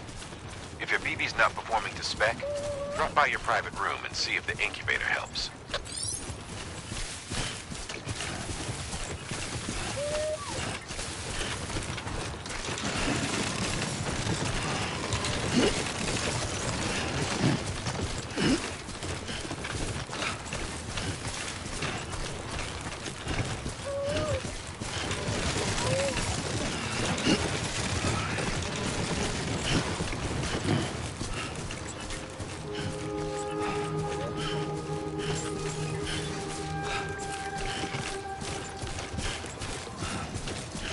Speaker 9: If your BB's not performing to spec, drop by your private room and see if the incubator helps.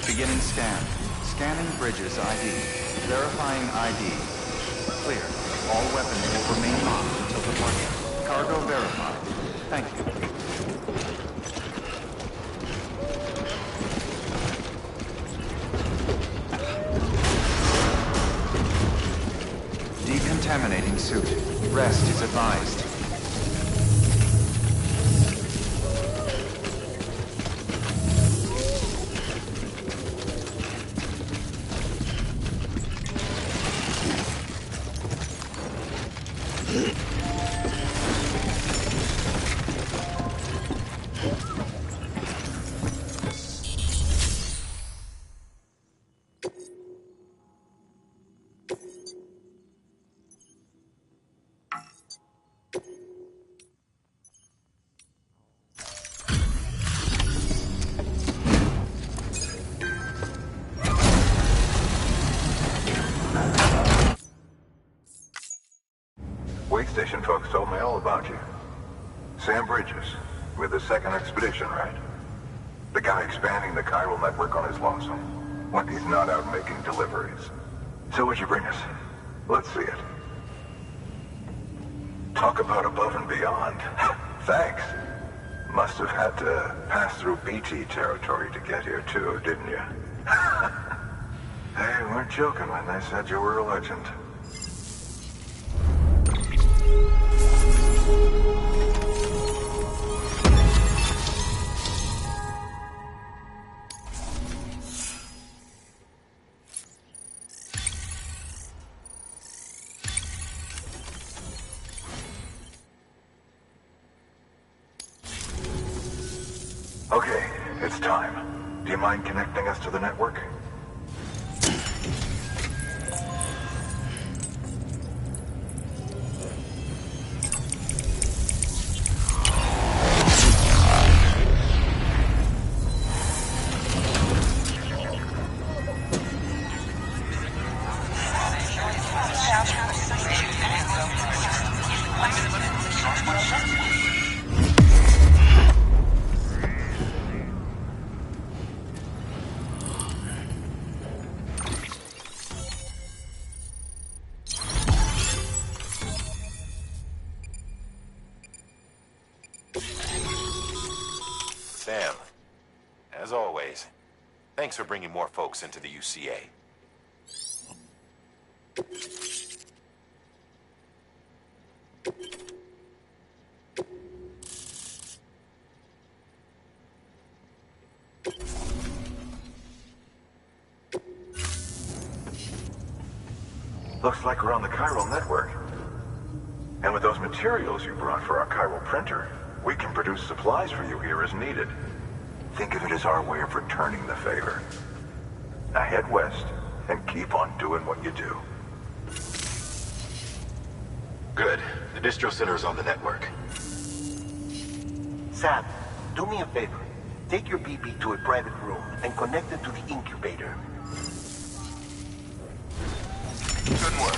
Speaker 5: Beginning scan. Scanning Bridges ID. Verifying ID. Clear. All weapons will remain locked until departure. Cargo verified. Thank you. Decontaminating suit. Rest is advised.
Speaker 11: Wait station folks told me all about you. Sam Bridges, with the second expedition, right? The guy expanding the chiral network on his lonesome, when he's not out making deliveries. So what'd you bring us? Let's see it. Talk about above and beyond. Thanks. Must have had to pass through BT territory to get here too, didn't you? They weren't joking when they said you were a legend. Okay, it's time. Do you mind connecting us to the network?
Speaker 9: Sam, as always, thanks for bringing more folks into the UCA.
Speaker 11: Looks like we're on the chiral network. And with those materials you brought for our chiral printer, we can produce supplies for you here as needed. Think of it as our way of returning the favor. Now head west, and keep on doing what you do.
Speaker 9: Good. The distro center is on the network.
Speaker 12: Sam, do me a favor. Take your BB to a private room and connect it to the incubator.
Speaker 9: Good work.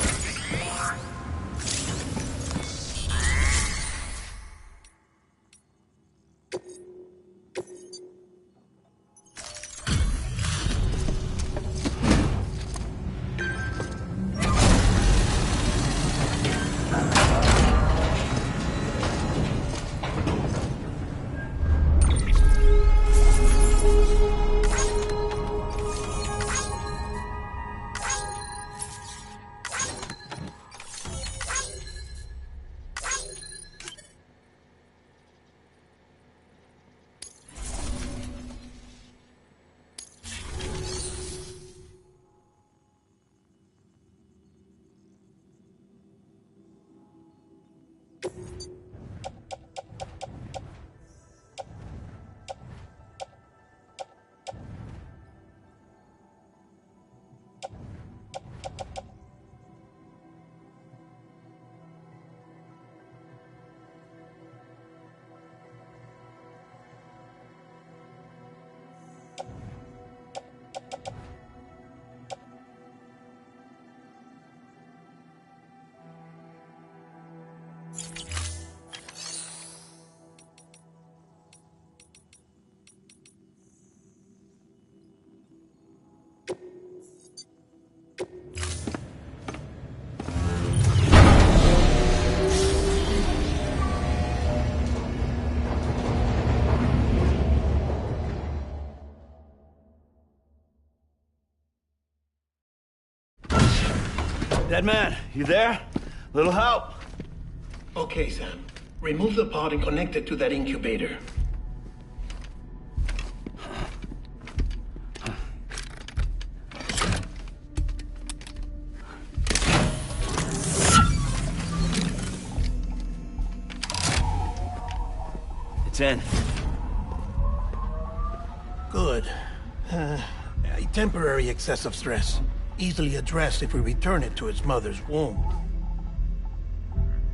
Speaker 10: Dead man, you there? Little help?
Speaker 2: Okay, Sam. Remove the pod and connect it to that incubator.
Speaker 10: It's in.
Speaker 2: Good. A temporary excess of stress. Easily addressed if we return it to its mother's womb.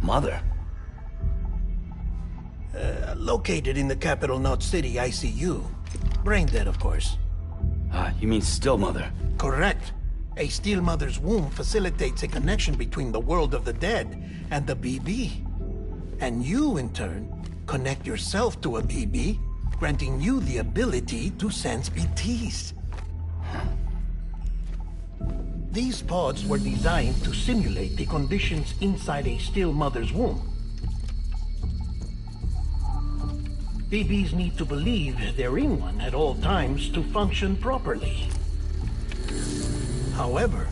Speaker 10: Mother?
Speaker 2: Located in the capital Knot City ICU. Brain dead, of course.
Speaker 10: You mean still mother?
Speaker 2: Correct. A still mother's womb facilitates a connection between the world of the dead and the BB. And you, in turn, connect yourself to a BB, granting you the ability to sense BTs. These pods were designed to simulate the conditions inside a still mother's womb. BBs need to believe they're in one at all times to function properly. However,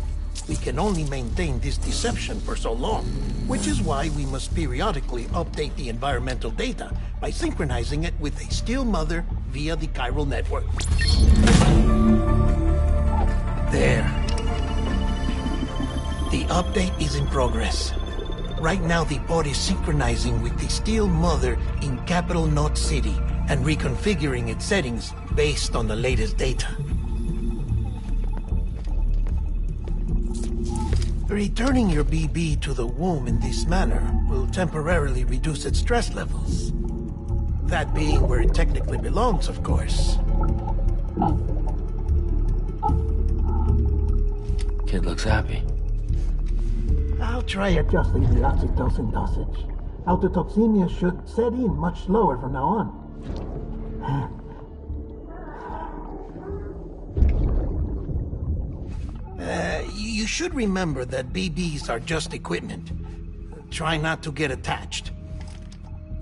Speaker 2: we can only maintain this deception for so long, which is why we must periodically update the environmental data by synchronizing it with a still mother via the chiral network. There. The update is in progress. Right now, the pod is synchronizing with the still mother in capital Knot City and reconfiguring its settings based on the latest data. Returning your BB to the womb in this manner will temporarily reduce its stress levels. That being where it technically belongs, of course.
Speaker 10: Kid looks happy.
Speaker 2: I'll try adjusting the oxytocin dosage. Autotoxemia should set in much slower from now on. You should remember that BBs are just equipment. Try not to get attached.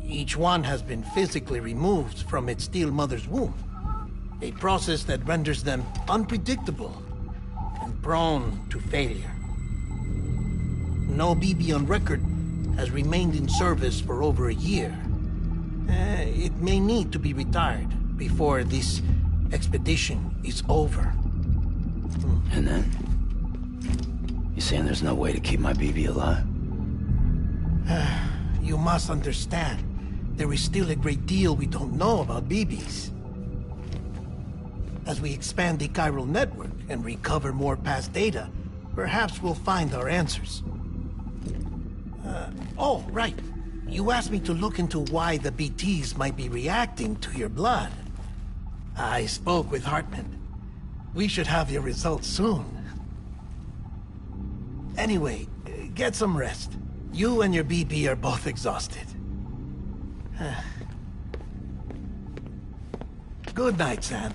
Speaker 2: Each one has been physically removed from its still mother's womb. A process that renders them unpredictable and prone to failure. No BB on record has remained in service for over a year. It may need to be retired before this expedition is over.
Speaker 10: And then?
Speaker 3: You saying there's no way to keep my BB alive?
Speaker 2: You must understand, there is still a great deal we don't know about BBs. As we expand the chiral network and recover more past data, perhaps we'll find our answers. Oh, right. You asked me to look into why the BTs might be reacting to your blood. I spoke with Hartman. We should have your results soon. Anyway, get some rest. You and your BB are both exhausted. Good night, Sam.